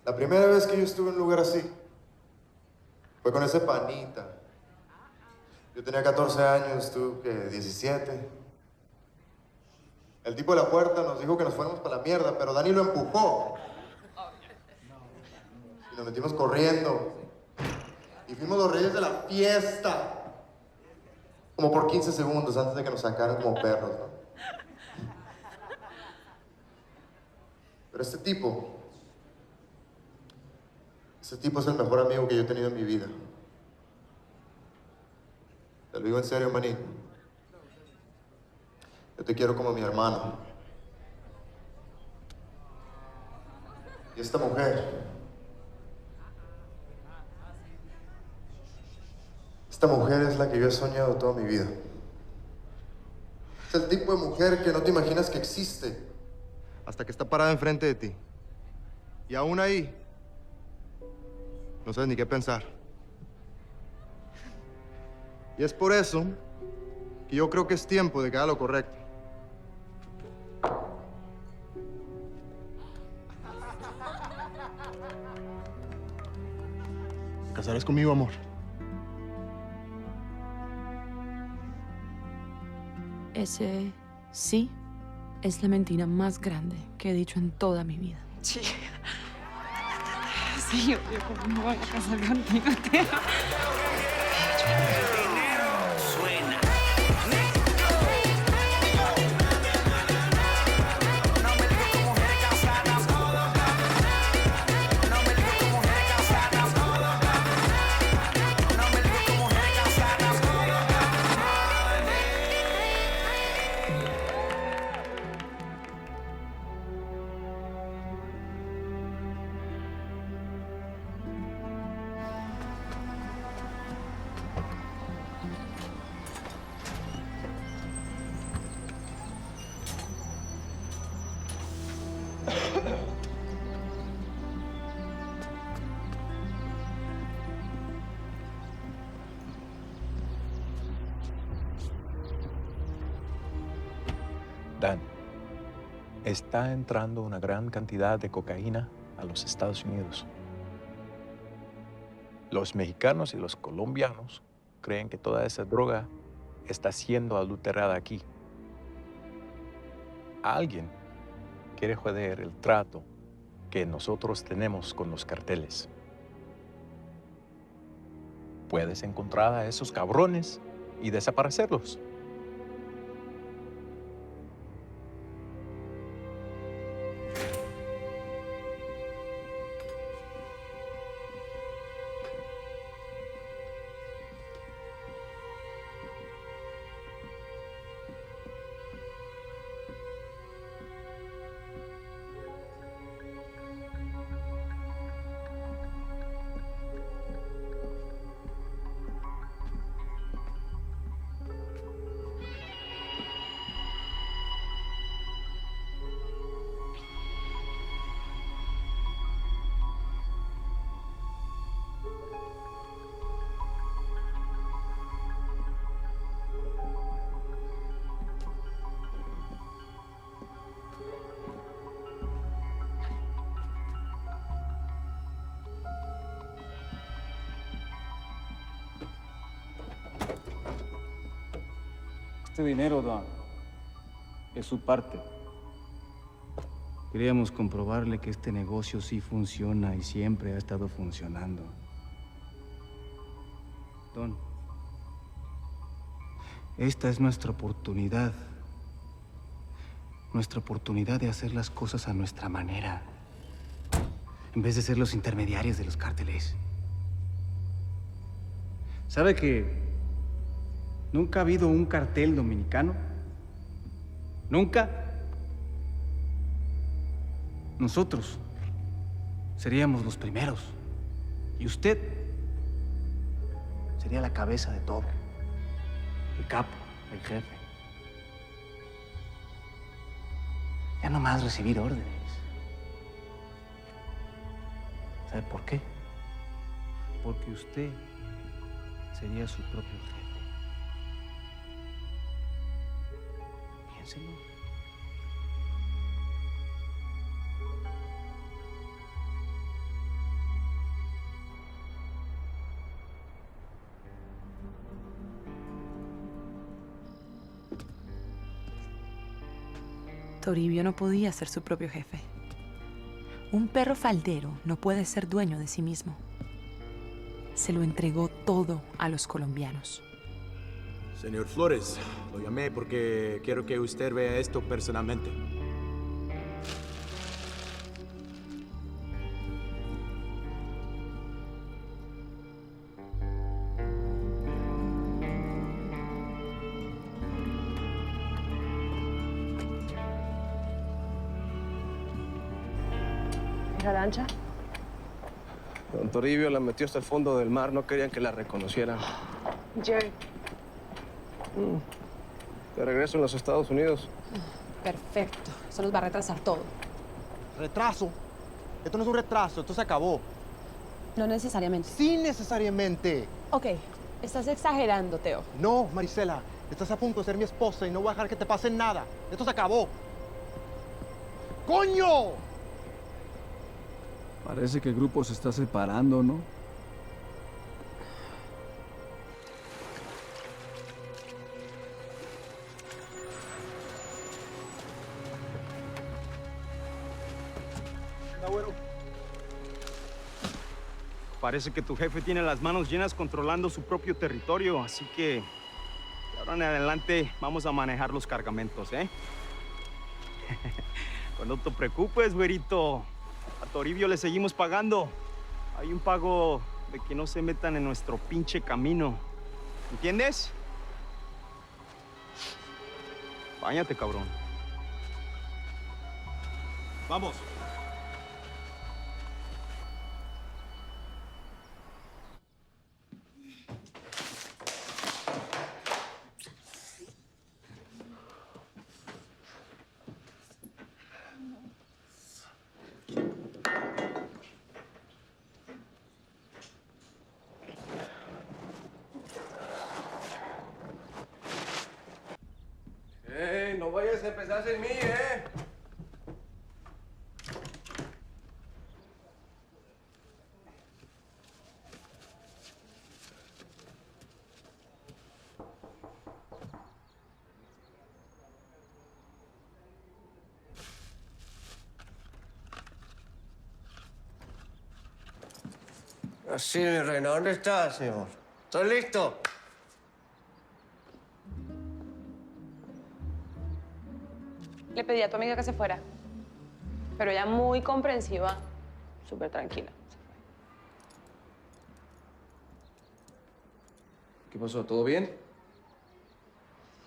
La primera vez que yo estuve en un lugar así fue con ese panita. Yo tenía 14 años, tú, ¿qué? 17. El tipo de la puerta nos dijo que nos fuéramos para la mierda, pero Dani lo empujó. Y nos metimos corriendo. Y fuimos los reyes de la fiesta. Como por 15 segundos antes de que nos sacaran como perros, ¿no? Pero ese tipo es el mejor amigo que yo he tenido en mi vida. Te lo digo en serio, maní. Yo te quiero como mi hermano. Y esta mujer... Esta mujer es la que yo he soñado toda mi vida. Es el tipo de mujer que no te imaginas que existe hasta que está parada enfrente de ti. Y aún ahí, no sabes ni qué pensar. Y es por eso que yo creo que es tiempo de que haga lo correcto. ¿Te casarás conmigo, amor? Ese sí es la mentira más grande que he dicho en toda mi vida. Sí. Sí, yo no voy a casar contigo, tío. Dan, está entrando una gran cantidad de cocaína a los Estados Unidos. Los mexicanos y los colombianos creen que toda esa droga está siendo adulterada aquí. Alguien quiere joder el trato que nosotros tenemos con los carteles. Puedes encontrar a esos cabrones y desaparecerlos. Este dinero, Don, es su parte. Queríamos comprobarle que este negocio sí funciona y siempre ha estado funcionando. Don, esta es nuestra oportunidad. Nuestra oportunidad de hacer las cosas a nuestra manera, en vez de ser los intermediarios de los cárteles. ¿Sabe que nunca ha habido un cartel dominicano? ¿Nunca? Nosotros seríamos los primeros. Y usted sería la cabeza de todo. El capo, el jefe. Ya no más recibir órdenes. ¿Sabe por qué? Porque usted sería su propio jefe. Piénselo. Toribio no podía ser su propio jefe. Un perro faldero no puede ser dueño de sí mismo. Se lo entregó todo a los colombianos. Señor Flores, lo llamé porque quiero que usted vea esto personalmente. ¿La lancha? Don Toribio la metió hasta el fondo del mar. No querían que la reconocieran. Jerry. De regreso en los Estados Unidos. Perfecto. Eso nos va a retrasar todo. ¿Retraso? Esto no es un retraso, esto se acabó. No necesariamente. Sí, necesariamente. Ok, estás exagerando, Teo. No, Marisela, estás a punto de ser mi esposa y no voy a dejar que te pase nada. Esto se acabó. ¡Coño! Parece que el grupo se está separando, ¿no? Parece que tu jefe tiene las manos llenas controlando su propio territorio, así que de ahora en adelante vamos a manejar los cargamentos, ¿eh? Pues no te preocupes, güerito. A Toribio le seguimos pagando. Hay un pago de que no se metan en nuestro pinche camino. ¿Entiendes? Báñate, cabrón. Vamos. No vayas Flores, empezás en mí, ¿eh? Sí, mi reina, ¿dónde estás, señor? ¿Estoy listo? Le pedí a tu amiga que se fuera, pero ella muy comprensiva, súper tranquila. ¿Qué pasó? ¿Todo bien?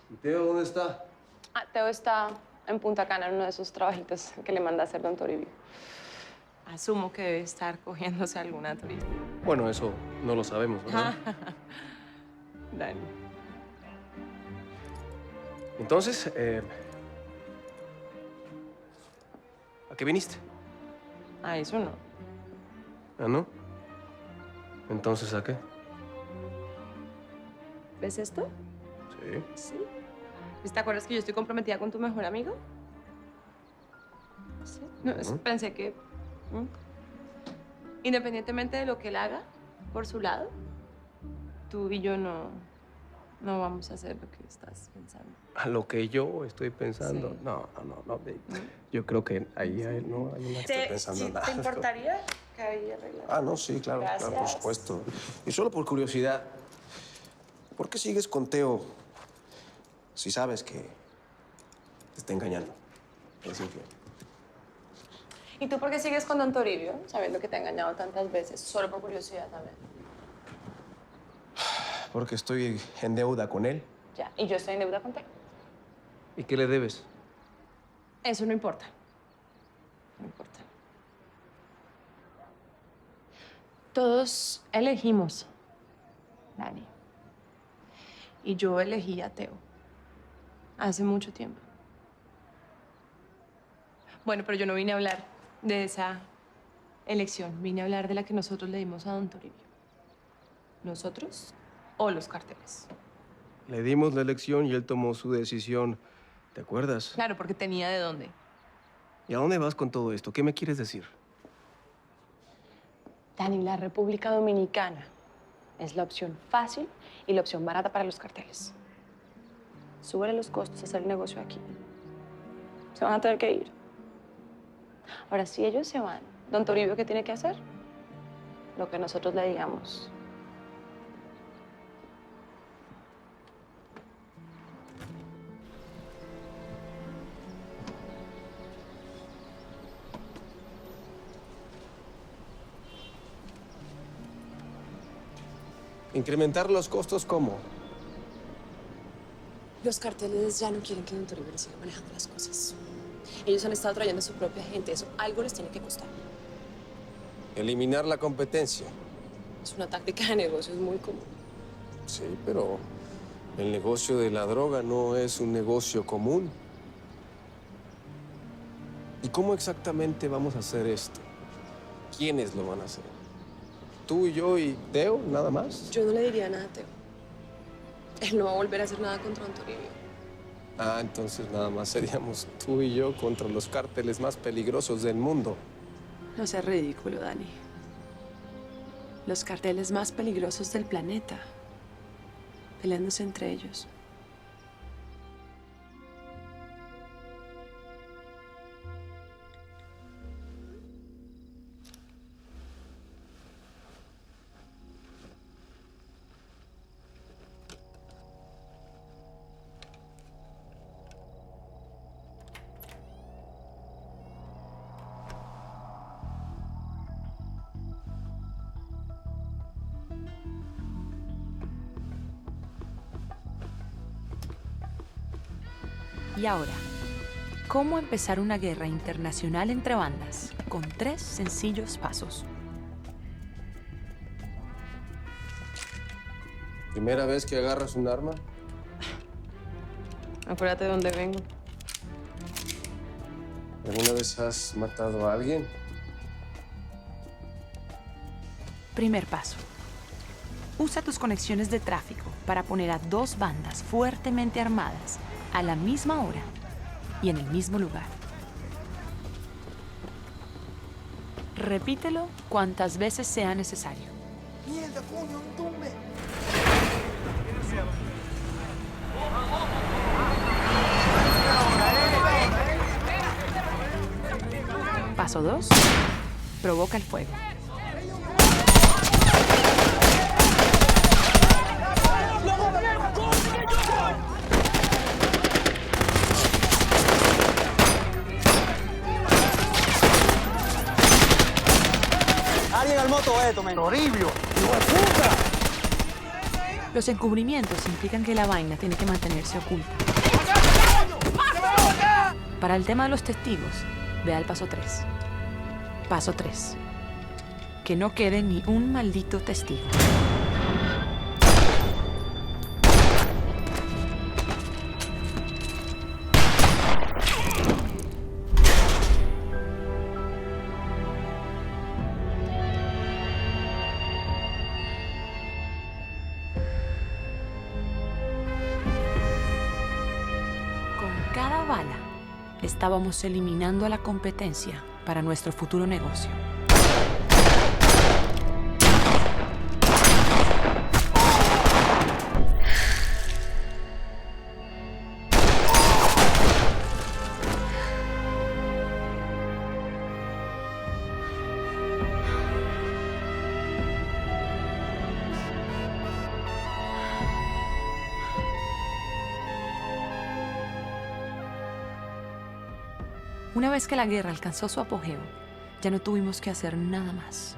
¿Y Teo dónde está? Ah, Teo está en Punta Cana en uno de esos trabajitos que le manda a hacer don Toribio. Asumo que debe estar cogiéndose alguna turista. Bueno, eso no lo sabemos, ¿verdad? Dani. Entonces, ¿a qué viniste? Ah, eso no. ¿Ah, no? Entonces, ¿a qué? ¿Ves esto? Sí. Sí. ¿Te acuerdas que yo estoy comprometida con tu mejor amigo? Sí. No, pensé que... Independientemente de lo que él haga por su lado, tú y yo no vamos a hacer lo que estás pensando. A lo que yo estoy pensando. Sí. No, baby. Yo creo que ahí a él no estoy pensando nada. ¿Te importaría que ahí arreglara? Ah, no, sí, claro, Gracias. claro, por supuesto. Y solo por curiosidad, ¿por qué sigues con Teo si sabes que te está engañando? Es infiel. ¿Y tú por qué sigues con don Toribio, sabiendo que te ha engañado tantas veces? Solo por curiosidad también. Porque estoy en deuda con él. Ya, y yo estoy en deuda contigo. ¿Y qué le debes? Eso no importa. No importa. Todos elegimos, Dani. Y yo elegí a Teo. Hace mucho tiempo. Bueno, pero yo no vine a hablar de esa elección. Vine a hablar de la que nosotros le dimos a don Toribio. ¿Nosotros o los carteles? Le dimos la elección y él tomó su decisión. ¿Te acuerdas? Claro, porque tenía de dónde. ¿Y a dónde vas con todo esto? ¿Qué me quieres decir? Dani, la República Dominicana es la opción fácil y la opción barata para los carteles. Súbele los costos a hacer el negocio aquí. Se van a tener que ir. Ahora, si ellos se van, don Toribio, ¿qué tiene que hacer? Lo que nosotros le digamos. ¿Incrementar los costos cómo? Los carteles ya no quieren que don Toribio siga manejando las cosas. Ellos han estado trayendo a su propia gente. Eso algo les tiene que costar. Eliminar la competencia. Es una táctica de negocio, es muy común. Sí, pero el negocio de la droga no es un negocio común. ¿Y cómo exactamente vamos a hacer esto? ¿Quiénes lo van a hacer? ¿Tú, yo y Teo, nada más? Yo no le diría nada a Teo. Él no va a volver a hacer nada contra don Toribio. Ah, entonces nada más seríamos tú y yo contra los cárteles más peligrosos del mundo. No seas ridículo, Dani. Los carteles más peligrosos del planeta, peleándose entre ellos. Y ahora, ¿cómo empezar una guerra internacional entre bandas? Con 3 sencillos pasos. ¿Primera vez que agarras un arma? Acuérdate de dónde vengo. ¿Alguna vez has matado a alguien? Primer paso. Usa tus conexiones de tráfico para poner a 2 bandas fuertemente armadas a la misma hora y en el mismo lugar. Repítelo cuantas veces sea necesario. Mierda, coño, un tumbe. Paso 2. Provoca el fuego. Alguien al moto esto, men. Toribio, hijo de puta. Los encubrimientos implican que la vaina tiene que mantenerse oculta. Para el tema de los testigos, vea el paso 3. Paso 3. Que no quede ni un maldito testigo. Con cada bala, estábamos eliminando a la competencia para nuestro futuro negocio. Una vez que la guerra alcanzó su apogeo, ya no tuvimos que hacer nada más.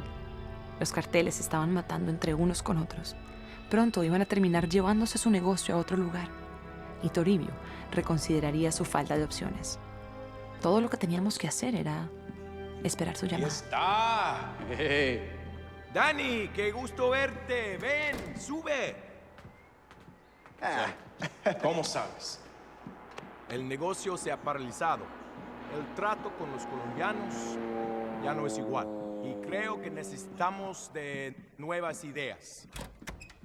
Los carteles estaban matando entre unos con otros. Pronto iban a terminar llevándose su negocio a otro lugar. Y Toribio reconsideraría su falta de opciones. Todo lo que teníamos que hacer era esperar su llamada. ¡Está! Hey. Dani, qué gusto verte. Ven, sube. ¿Cómo sabes? El negocio se ha paralizado. El trato con los colombianos ya no es igual. Y creo que necesitamos de nuevas ideas.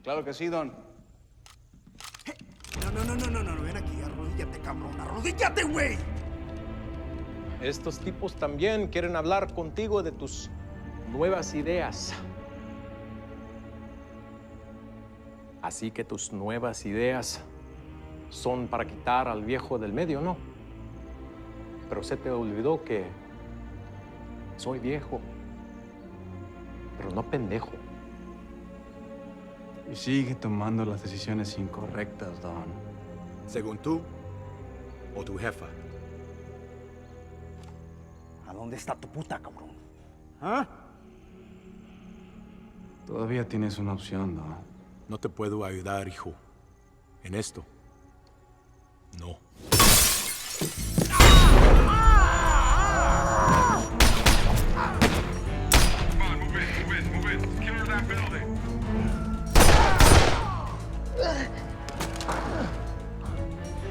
Claro que sí, don. No, ven aquí, arrodíllate, cabrón, arrodíllate, güey. Estos tipos también quieren hablar contigo de tus nuevas ideas. Así que tus nuevas ideas son para quitar al viejo del medio, ¿no? Pero se te olvidó que soy viejo, pero no pendejo. Y sigue tomando las decisiones incorrectas, Don. ¿Según tú o tu jefa? ¿A dónde está tu puta, cabrón? ¿Ah? Todavía tienes una opción, Don. No te puedo ayudar, hijo. En esto. No.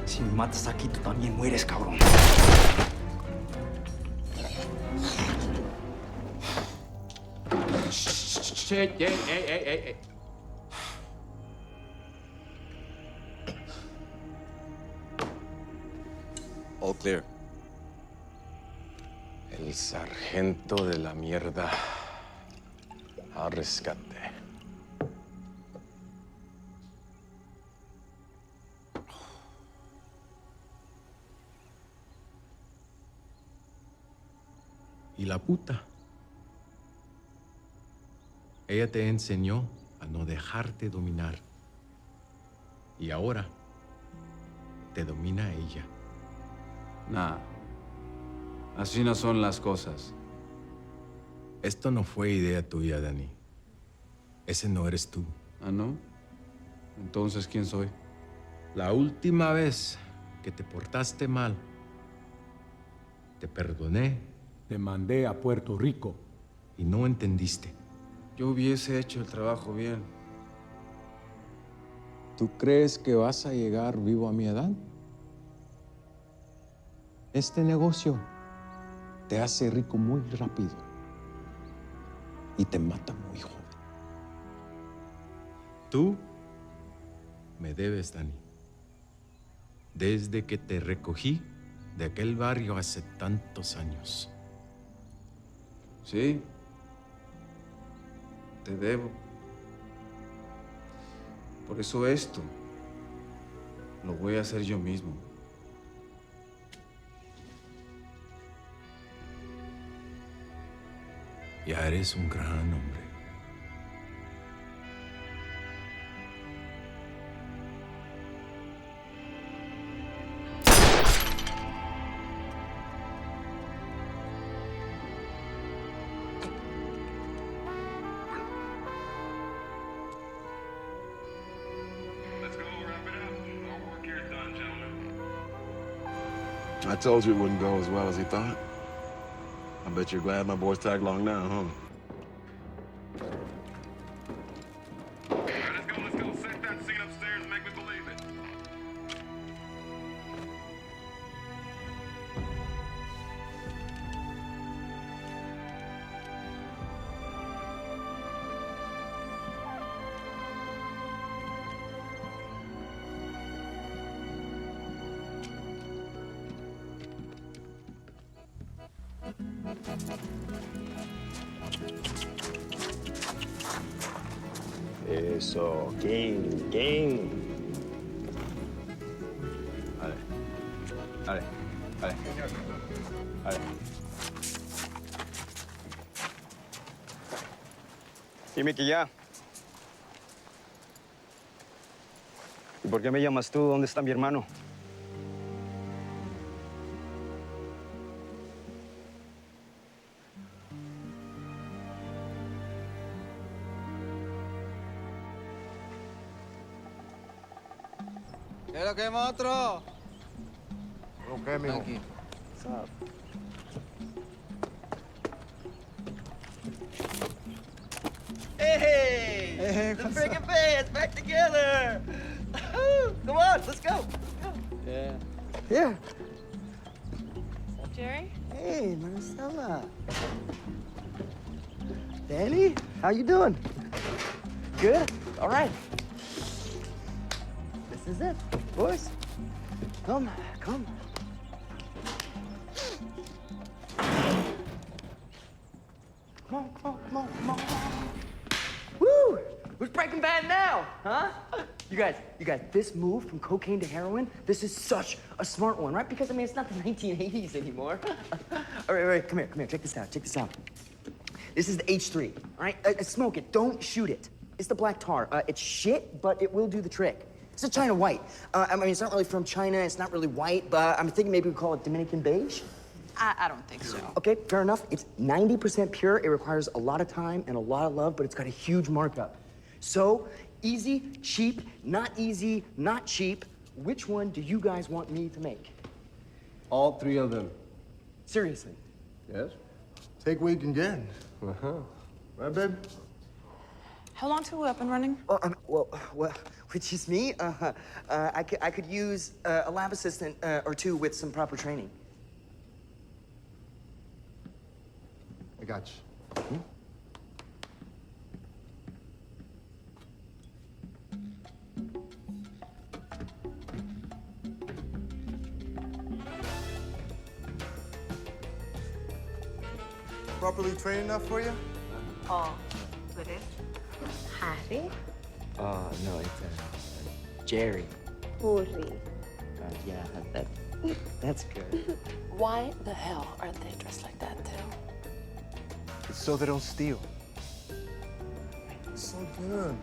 Si me matas aquí, tú también mueres, cabrón. Ey. All clear. El sargento de la mierda al rescate. Y la puta. Ella te enseñó a no dejarte dominar. Y ahora te domina ella. Nah, así no son las cosas. Esto no fue idea tuya, Dani. Ese no eres tú. ¿Ah, no? Entonces, ¿quién soy? La última vez que te portaste mal, te perdoné. Te mandé a Puerto Rico. Y no entendiste. Yo hubiese hecho el trabajo bien. ¿Tú crees que vas a llegar vivo a mi edad? Este negocio te hace rico muy rápido y te mata muy joven. Tú me debes, Dani. Desde que te recogí de aquel barrio hace tantos años. Sí. Te debo. Por eso esto lo voy a hacer yo mismo. Ya eres un gran hombre. I told you it wouldn't go as well as he thought. I bet you're glad my boys tagged along now, huh? Let's go. Set that scene upstairs and make me believe it. Eso, King. Dale. Dime que ya. ¿Y por qué me llamas tú? ¿Dónde está mi hermano? ¿Qué es lo que es, monstruo? Ok, mijo. Tranqui. Hey, the freaking band's back together. Come on, let's go. Yeah. Here. What's up, Jerry? Hey, Marcella. Danny, how you doing? Good? All right. This is it, boys. Come. Come on. Woo! Who's Breaking Bad now, huh? You guys, this move from cocaine to heroin, this is such a smart one, right? Because, I mean, it's not the 1980s anymore. All right, come here, check this out. This is the H3, all right? Smoke it, don't shoot it. It's the black tar. It's shit, but it will do the trick. It's a China white. I mean, it's not really from China, it's not really white, but I'm thinking maybe we call it Dominican beige. I don't think so. Okay, fair enough. It's 90% pure. It requires a lot of time and a lot of love, but it's got a huge markup. So, easy, cheap, not easy, not cheap. Which one do you guys want me to make? All three of them. Seriously? Yes? Take what you can get. Uh-huh. Right, babe? How long till we're up and running? Well, which is me. I could use a lab assistant or two with some proper training. I got you. Properly trained enough for you? Oh, ¿tú eres Harry? No, it's Jerry. Uri. Yeah, that's good. Why the hell are they dressed like that, too? It's so they don't steal. It's so good.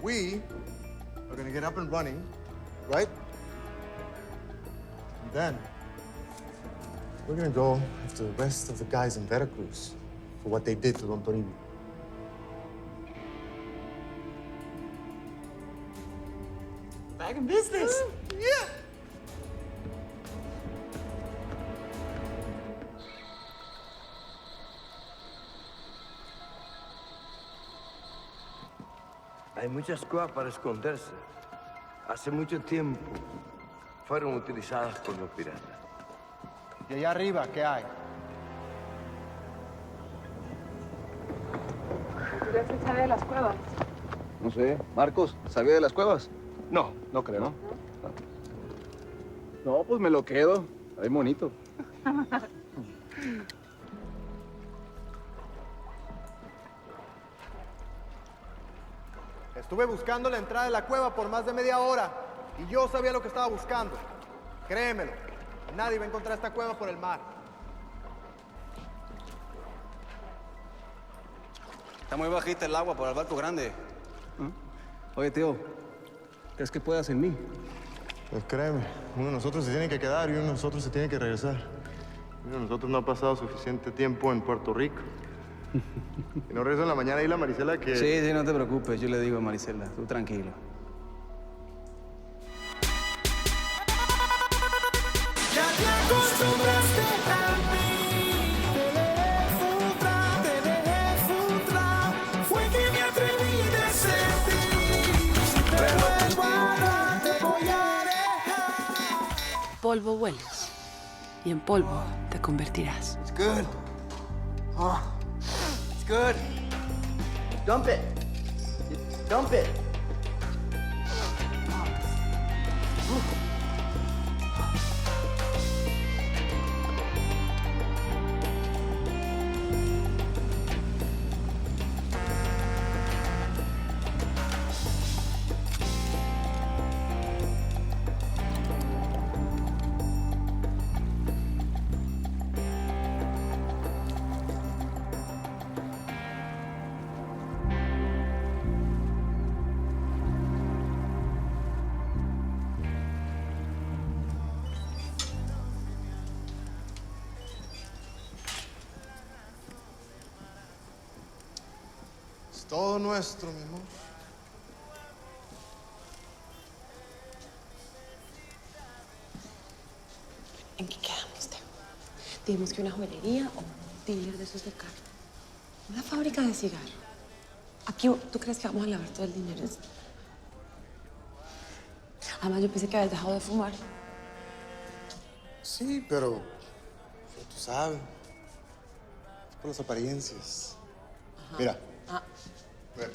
We are gonna get up and running, right? And then we're gonna go after the rest of the guys in Veracruz for what they did to Don Toribio. Back in business. Yeah. Hay muchas cosas para esconderse. Hace mucho tiempo fueron utilizadas por los piratas. ¿Y allá arriba qué hay? ¿Tú ya se sabe de las cuevas? No sé. Marcos, ¿sabía de las cuevas? No creo. ¿No? No, pues me lo quedo. Está bien bonito. Estuve buscando la entrada de la cueva por más de media hora y yo sabía lo que estaba buscando. Créemelo, nadie va a encontrar esta cueva por el mar. Está muy bajita el agua por el barco grande. Oye, tío, ¿crees que puedas en mí? Pues créeme, uno de nosotros se tiene que quedar y uno de nosotros se tiene que regresar. Uno de nosotros no ha pasado suficiente tiempo en Puerto Rico. Y no regreso en la mañana y la Marisela que... Sí, no te preocupes. Yo le digo a Marisela, tú tranquilo. Ya te acostumbraste a mí, te dejé frustrar, fue que me atreví a ser ti, si te vuelvo a dar te voy a dejar. Polvo hueles y en polvo te convertirás. It's good. Oh, it's good. Dump it. Dump it. Todo nuestro, mi amor. ¿En qué quedamos, Teo? Dijimos que una joyería o un dealer de esos de carro. Una fábrica de cigarros. Aquí, ¿tú crees que vamos a lavar todo el dinero? Además, yo pensé que habías dejado de fumar. Sí, pero tú sabes. Es por las apariencias. Ajá. Mira. Ah. Ve.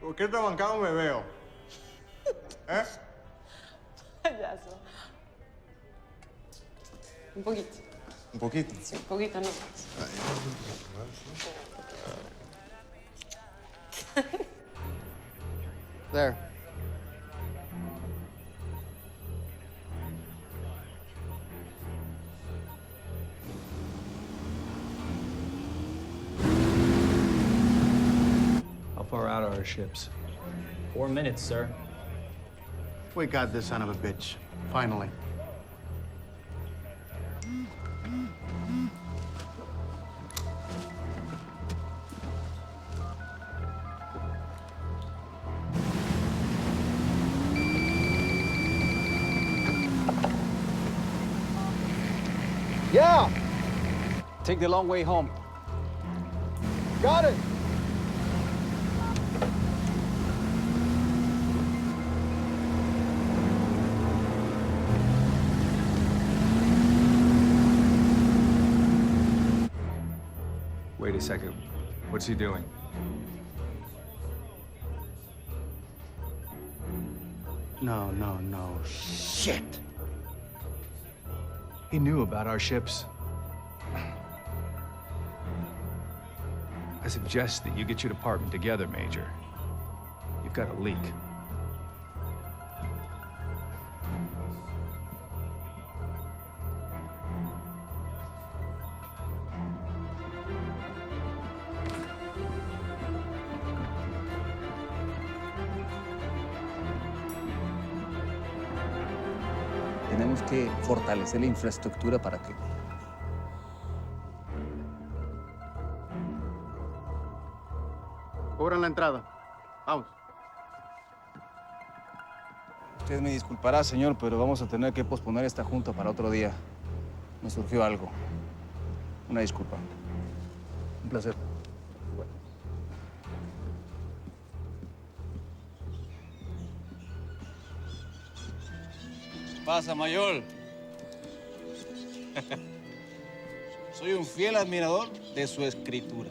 ¿Por qué tan bancado me veo? ¿Eh? Payaso. Un poquito. Un poquito. Sí, un poquito, no. There. How far out are our ships? 4 minutes, sir. We got this son of a bitch. Finally. Yeah! Take the long way home. Got it! Wait a second. What's he doing? No. Shit! He knew about our ships. I suggest that you get your department together, Major. You've got a leak. Tenemos que fortalecer la infraestructura para que... Cobran la entrada. Vamos. Usted me disculpará, señor, pero vamos a tener que posponer esta junta para otro día. Me surgió algo. Una disculpa. Un placer. Pasa, mayor. Soy un fiel admirador de su escritura.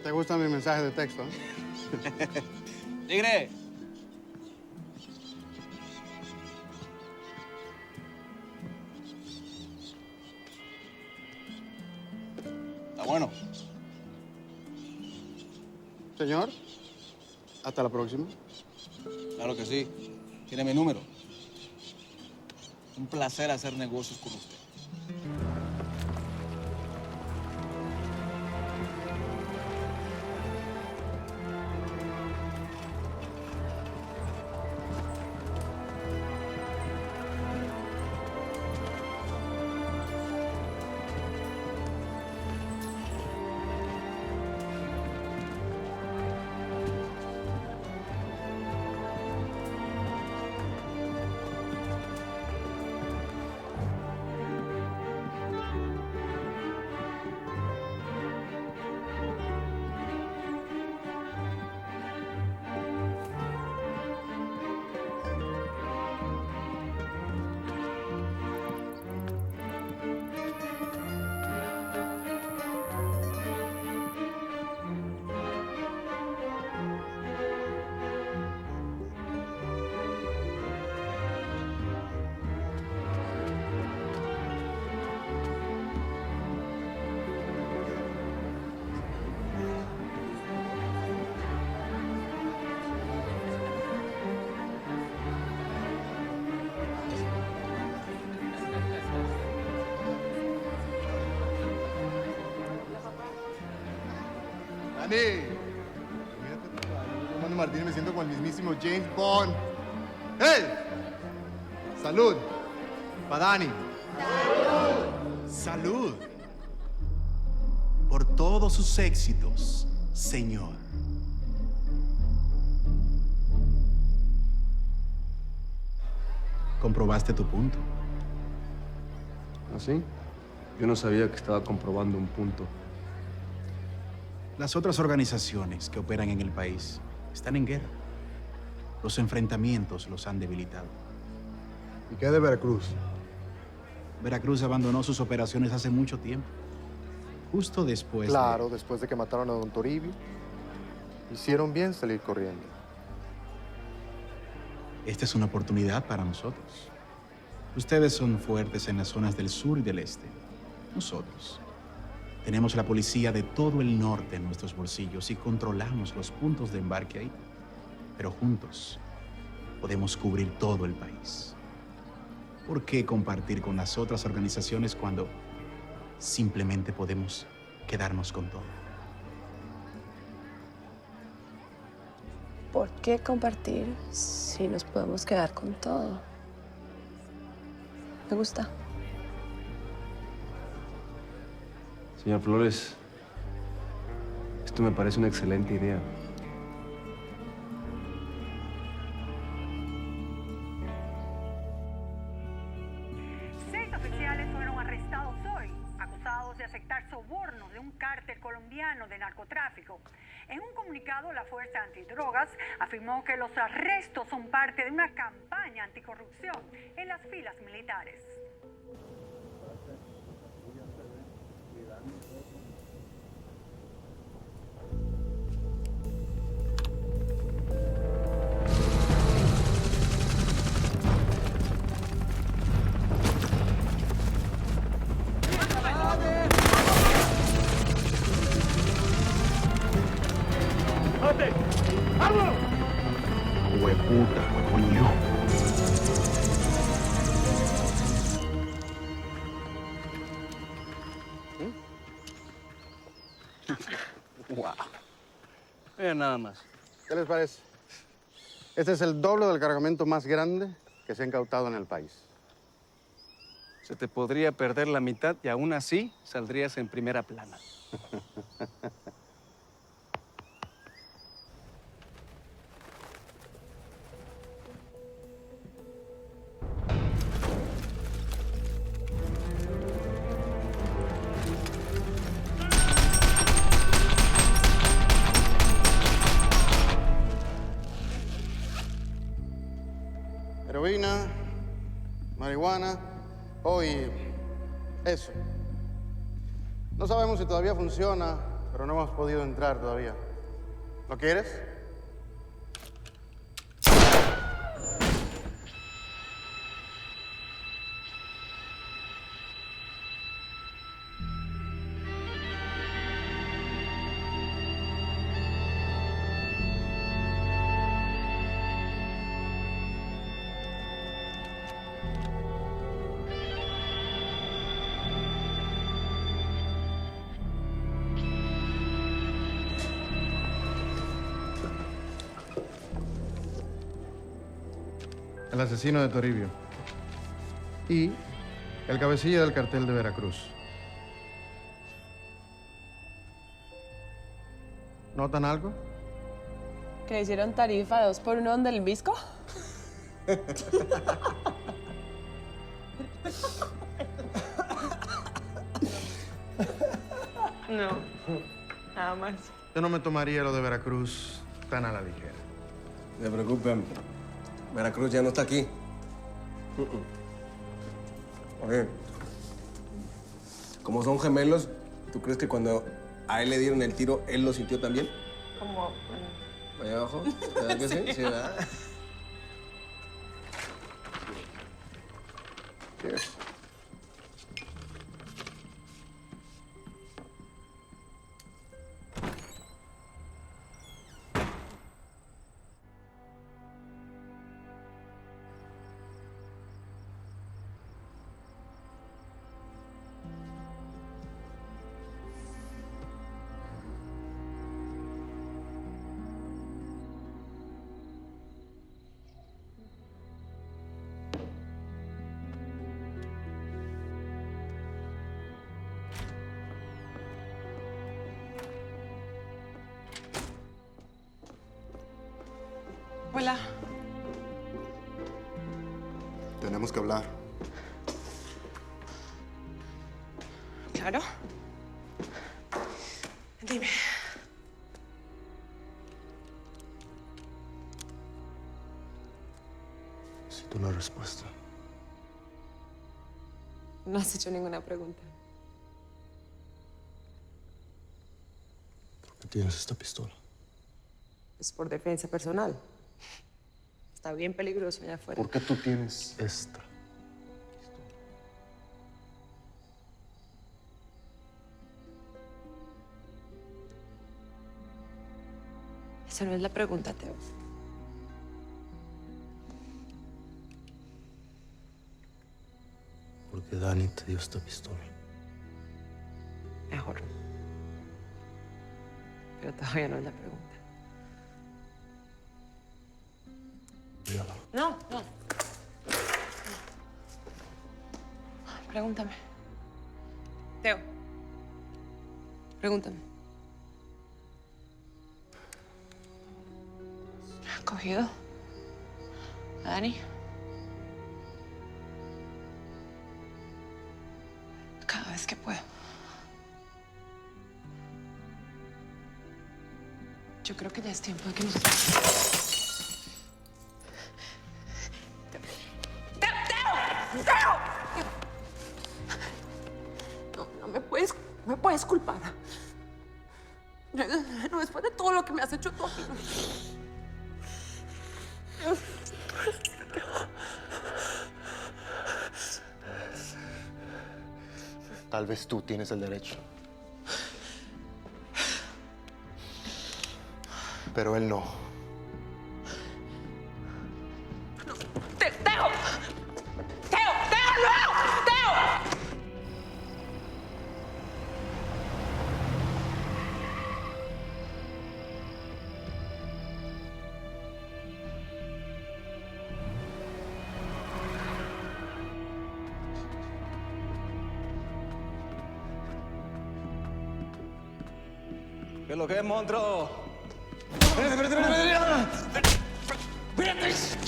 ¿Te gusta mi mensaje de texto? ¿Eh? ¡Tigre! bueno. Señor, hasta la próxima. Claro que sí. Tiene mi número. Un placer hacer negocios con usted. Dani, Romano Martínez, me siento como el mismísimo James Bond. ¡Hey! ¡Salud! ¡Pa' Dani! Salud. Por todos sus éxitos, señor. Comprobaste tu punto. ¿Ah, sí? Yo no sabía que estaba comprobando un punto. Las otras organizaciones que operan en el país están en guerra. Los enfrentamientos los han debilitado. ¿Y qué de Veracruz? Veracruz abandonó sus operaciones hace mucho tiempo. Justo después Claro, después de que mataron a don Toribio. Hicieron bien salir corriendo. Esta es una oportunidad para nosotros. Ustedes son fuertes en las zonas del sur y del este. Nosotros tenemos la policía de todo el norte en nuestros bolsillos y controlamos los puntos de embarque ahí. Pero juntos podemos cubrir todo el país. ¿Por qué compartir con las otras organizaciones cuando simplemente podemos quedarnos con todo? ¿Por qué compartir si nos podemos quedar con todo? Me gusta. Señor Flores, esto me parece una excelente idea. Seis oficiales fueron arrestados hoy, acusados de aceptar sobornos de un cártel colombiano de narcotráfico. En un comunicado, la Fuerza Antidrogas afirmó que los arrestos son parte de una campaña anticorrupción en las filas militares. Hueputa, coño. Wow. Miren nada más. ¿Qué les parece? Este es el doble del cargamento más grande que se ha incautado en el país. Se te podría perder la mitad y aún así saldrías en primera plana. Heroína, marihuana, hoy eso. No sabemos si todavía funciona, pero no hemos podido entrar todavía. ¿Lo quieres? el asesino de Toribio y el cabecilla del cartel de Veracruz. ¿Notan algo? ¿Que hicieron tarifa 2 por 1 donde el Visco? No, nada más. Yo no me tomaría lo de Veracruz tan a la ligera. No se preocupen. Veracruz ya no está aquí. Oye, como son gemelos, ¿tú crees que cuando a él le dieron el tiro, él lo sintió también? Como... Allá abajo, ¿verdad que sí? Sí, ¿verdad? Cheers. Hola. Tenemos que hablar. Claro. Dime. Necesito una respuesta. No has hecho ninguna pregunta. ¿Por qué tienes esta pistola? Es por defensa personal. Está bien peligroso allá afuera. ¿Por qué tú tienes esta? Esa no es la pregunta, Teo. ¿Por qué Dani te dio esta pistola? Mejor. Pero todavía no es la pregunta. Mírala. No, no. Pregúntame. Teo. Pregúntame. ¿Has cogido a Dani? Cada vez que puedo. Yo creo que ya es tiempo de que nos... No me puedes culpar. No, después de todo lo que me has hecho tú aquí. Tal vez tú tienes el derecho. Pero él no. ¡Teo! ¡Teo! ¡Teo! ¡No! ¡Teo! ¿Qué es lo que es, monstruo?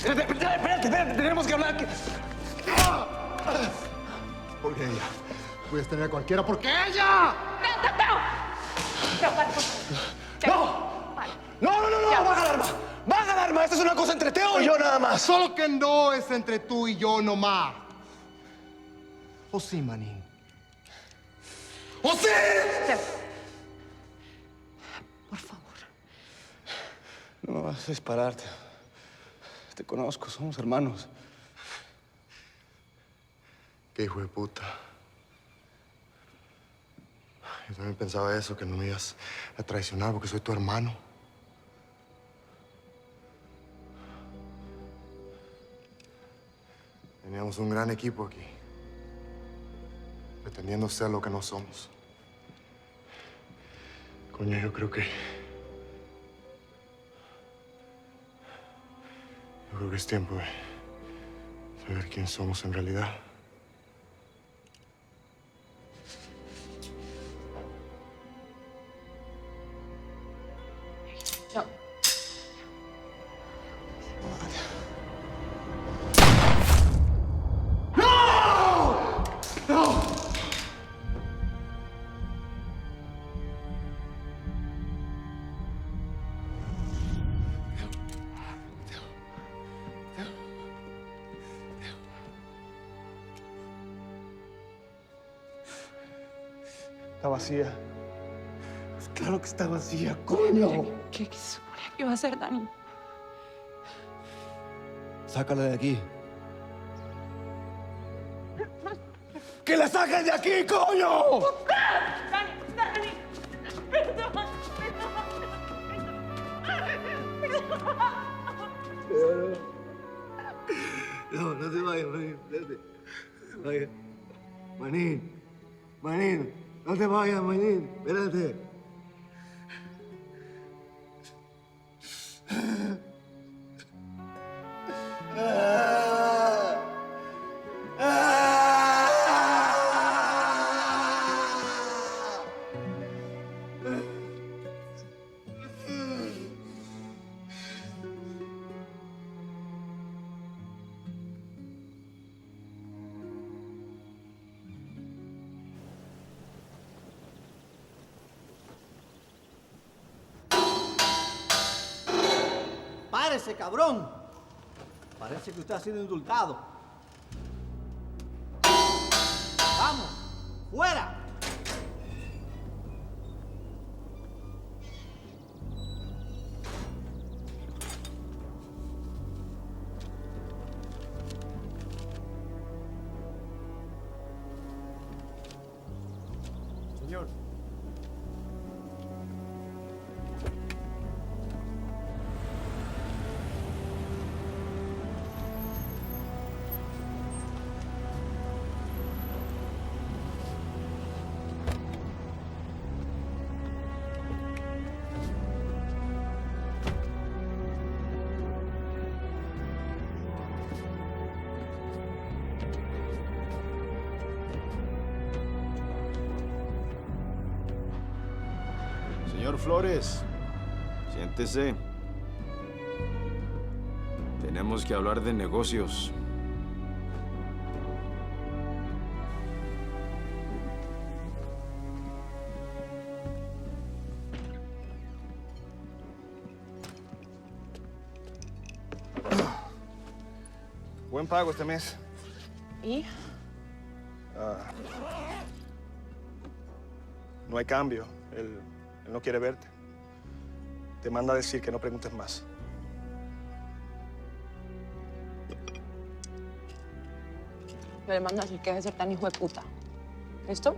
Espérate, tenemos que hablar. ¿Por qué ella? Puedes tener a cualquiera, ¿por qué ella? ¡Teo, para, por favor! No, baja el arma. Baja el arma, esto es una cosa entre Teo y yo nada más. Solo que no es entre tú y yo nomás. ¿O sí, manín? ¡O sí! Teo. Por favor. No me vas a disparar. Te conozco, somos hermanos. Qué hijo de puta. Yo también pensaba eso, que no me ibas a traicionar porque soy tu hermano. Teníamos un gran equipo aquí, pretendiendo ser lo que no somos. Coño, yo creo que es tiempo de A ver quién somos en realidad. No. ¡No! Está vacía. Pues claro que está vacía, coño. ¿Qué se suponía que iba a hacer, Dani? Sácala de aquí. ¡Que la saquen de aquí, coño! Dani, perdón, No, no te vayas, Manín. Espérate. Vaya. Manín, no te vayas, Manín. Espérate. ¡Párese, cabrón! Parece que usted ha sido indultado. ¡Vamos! ¡Fuera! Señor. Señor Flores, siéntese. Tenemos que hablar de negocios. Buen pago este mes. ¿Y? No hay cambio. Él no quiere verte. Te manda a decir que no preguntes más. Yo le mando a decir que debe ser tan hijo de puta. ¿Listo?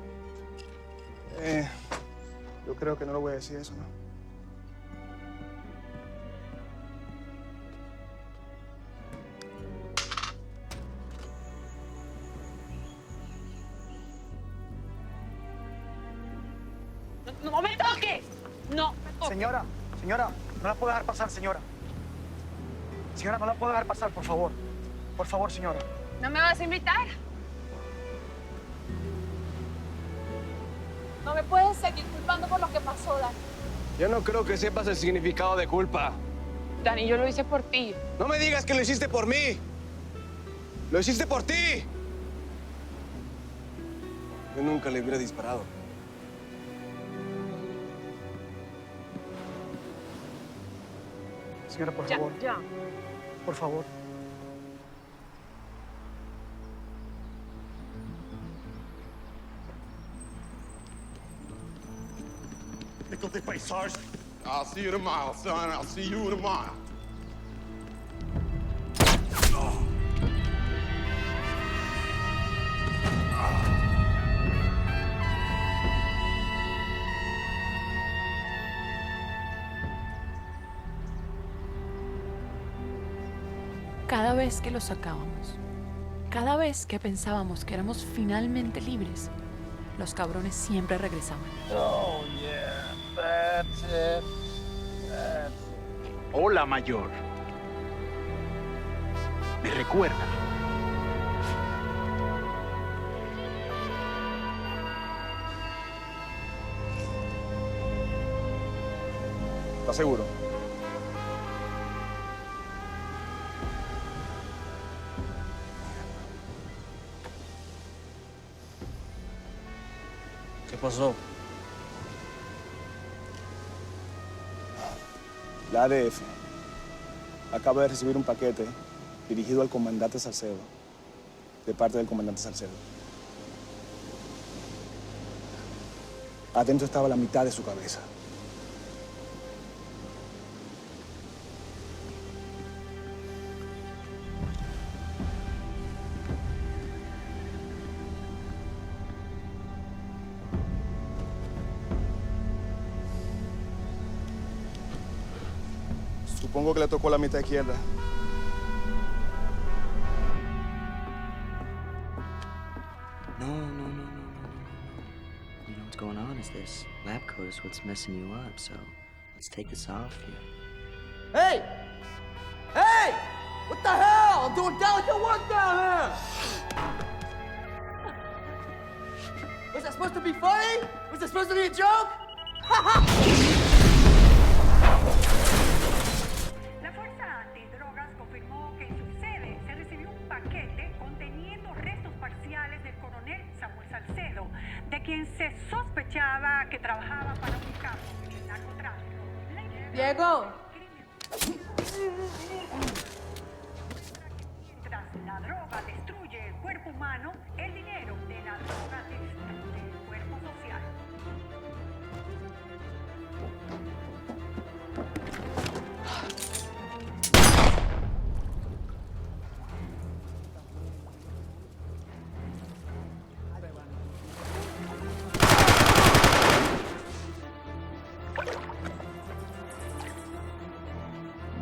Yo creo que no le voy a decir eso, ¿no? ¡No me toques! ¡No me toques! Señora, no la puedo dejar pasar, señora. Señora, no la puedo dejar pasar, por favor. Por favor, señora. ¿No me vas a invitar? No me puedes seguir culpando por lo que pasó, Dani. Yo no creo que sepas el significado de culpa. Dani, yo lo hice por ti. No me digas que lo hiciste por mí. Lo hiciste por ti. Yo nunca le hubiera disparado. Señora, por favor. Ya. Por favor. Écoutez pas, Sarge. I'll see you tomorrow, son. I'll see you tomorrow. Cada vez que lo sacábamos, cada vez que pensábamos que éramos finalmente libres, los cabrones siempre regresaban. Oh, yeah. That's it. That's it. Hola, mayor. ¿Me recuerda? ¿Estás seguro? ¿Qué pasó? La ADF acaba de recibir un paquete dirigido al comandante Salcedo, de parte del comandante Salcedo. Adentro estaba la mitad de su cabeza. Supongo que le tocó la mitad izquierda. No. You know what's going on is this lab coat is what's messing you up, so let's take this off you. Hey! Hey! What the hell? I'm doing delicate work down here! Was that supposed to be funny? Was that supposed to be a joke? La Fuerza Antidrogas confirmó que en su sede se recibió un paquete conteniendo restos parciales del coronel Samuel Salcedo, de quien se sospechaba que trabajaba para un capo del narcotráfico. Diego. Mientras la droga destruye el cuerpo humano, el dinero de la droga destruye el cuerpo social.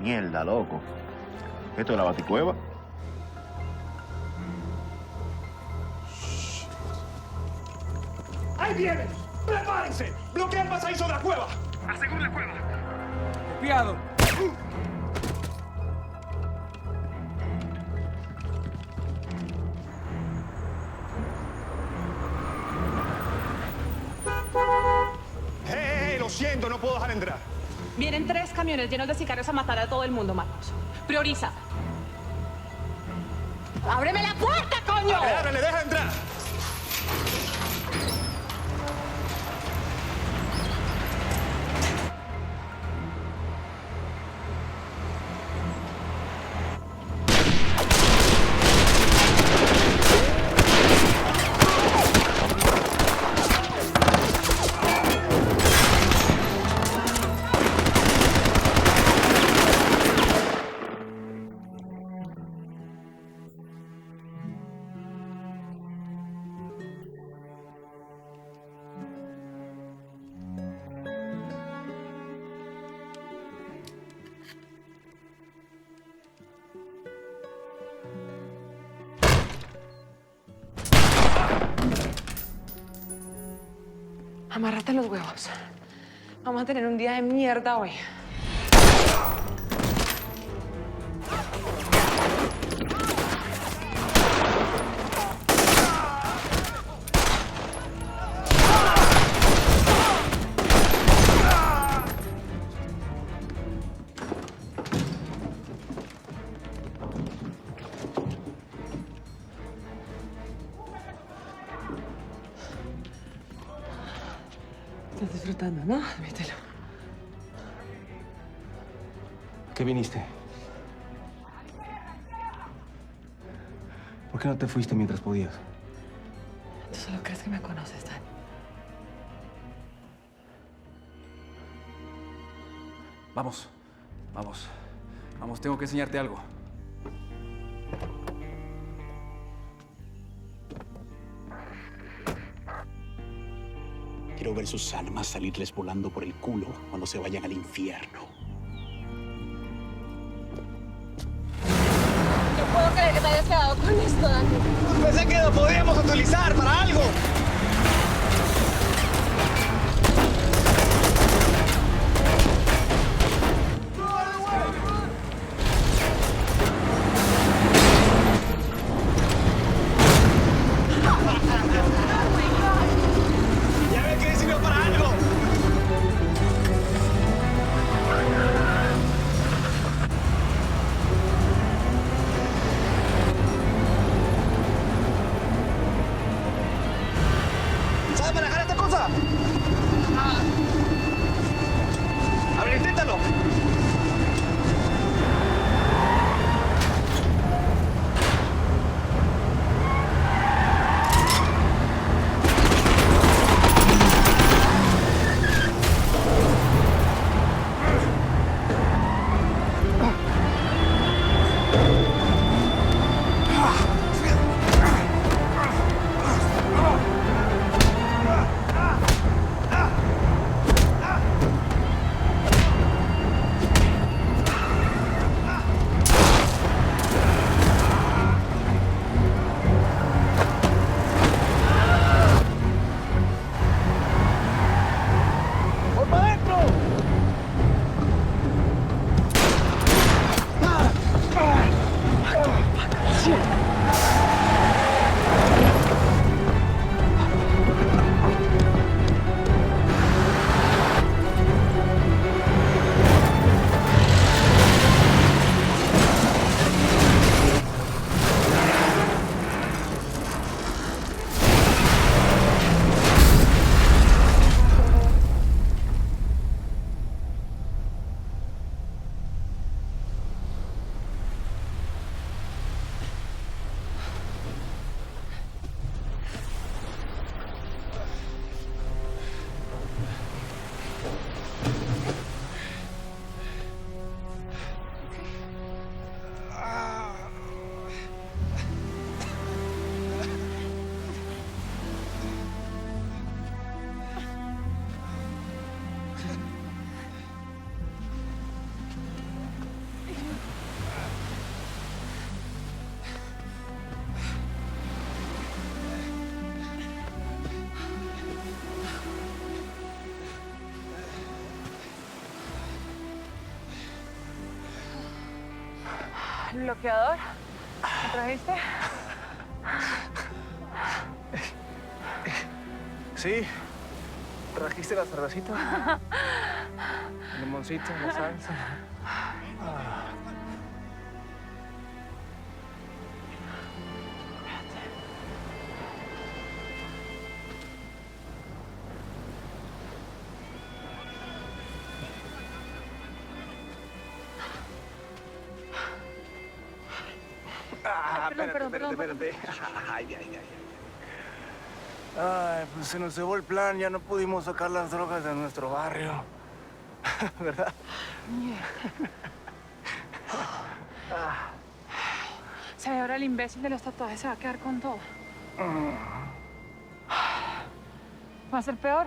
Mierda, loco. ¿Esto es la baticueva? ¡Ahí vienen! ¡Prepárense! ¡Bloquea el pasadizo de la cueva! ¡Asegura la cueva! ¡Copiado! ¡Hey! Lo siento, no puedo dejar entrar. Vienen 3 camiones llenos de sicarios a matar a todo el mundo, Marcos. Prioriza. ¡Ábreme la puerta, coño! ¡Ábrele, deja entrar! Amárrate los huevos. Vamos a tener un día de mierda hoy. Estás disfrutando, ¿no? Admítelo. ¿A qué viniste? ¿Por qué no te fuiste mientras podías? Tú solo crees que me conoces, Dan. Vamos, tengo que enseñarte algo. Quiero ver sus almas salirles volando por el culo cuando se vayan al infierno. No puedo creer que te hayas quedado con esto, Dani. Pensé que lo podíamos utilizar para algo. Ya ves que sirvió para algo. ¿El bloqueador? ¿Lo trajiste? Sí. ¿Trajiste la cervecita? El limoncito, la salsa. Espérate. Ay, pues se nos llevó el plan, ya no pudimos sacar las drogas de nuestro barrio. ¿Verdad? Se ve ahora el imbécil de los tatuajes se va a quedar con todo. Va a ser peor.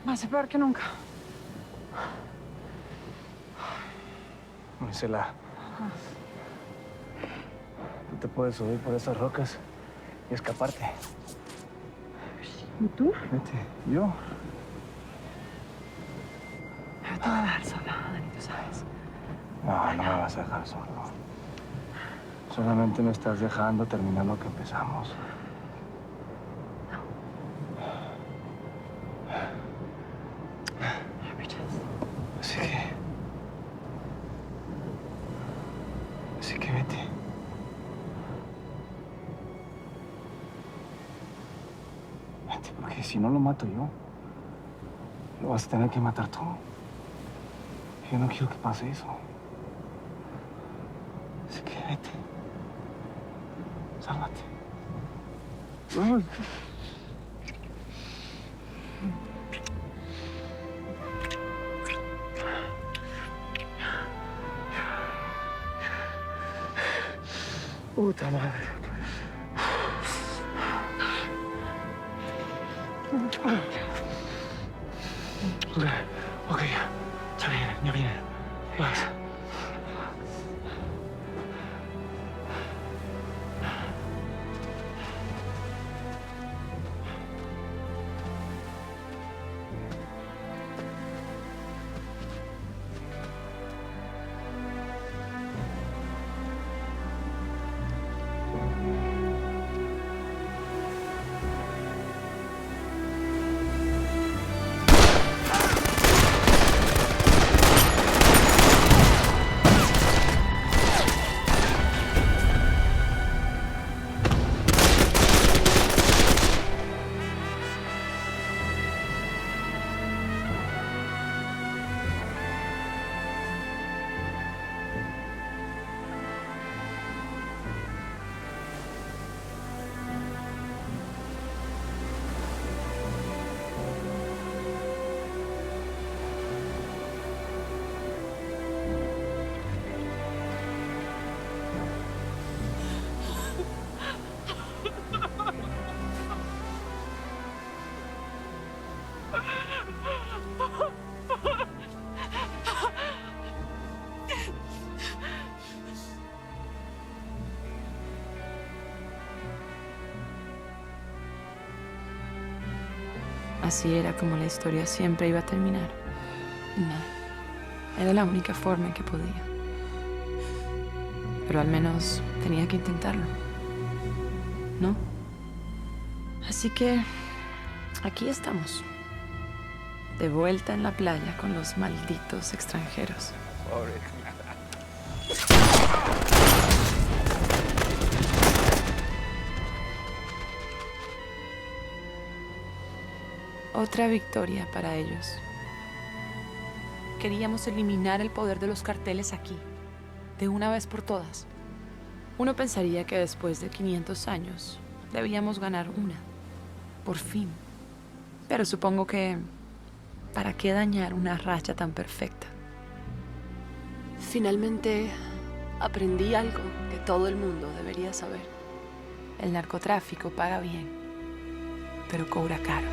Va a ser peor que nunca. Marcela, tú te puedes subir por esas rocas y escaparte. ¿Y tú? Vete, yo. Yo te voy a dejar sola, Dani, tú sabes. No me vas a dejar solo. Solamente me estás dejando terminar lo que empezamos. Así que vete. Vete, porque si no lo mato yo, lo vas a tener que matar tú. Yo no quiero que pase eso. Así que vete. Sálvate. Vamos. Puta madre. Ok, ya viene. Vas. Así era como la historia siempre iba a terminar. No, era la única forma en que podía. Pero al menos tenía que intentarlo, ¿no? Así que aquí estamos, de vuelta en la playa con los malditos extranjeros. Otra victoria para ellos. Queríamos eliminar el poder de los carteles aquí, de una vez por todas. Uno pensaría que después de 500 años debíamos ganar una, por fin. Pero supongo que ¿para qué dañar una racha tan perfecta? Finalmente aprendí algo que todo el mundo debería saber. El narcotráfico paga bien, pero cobra caro.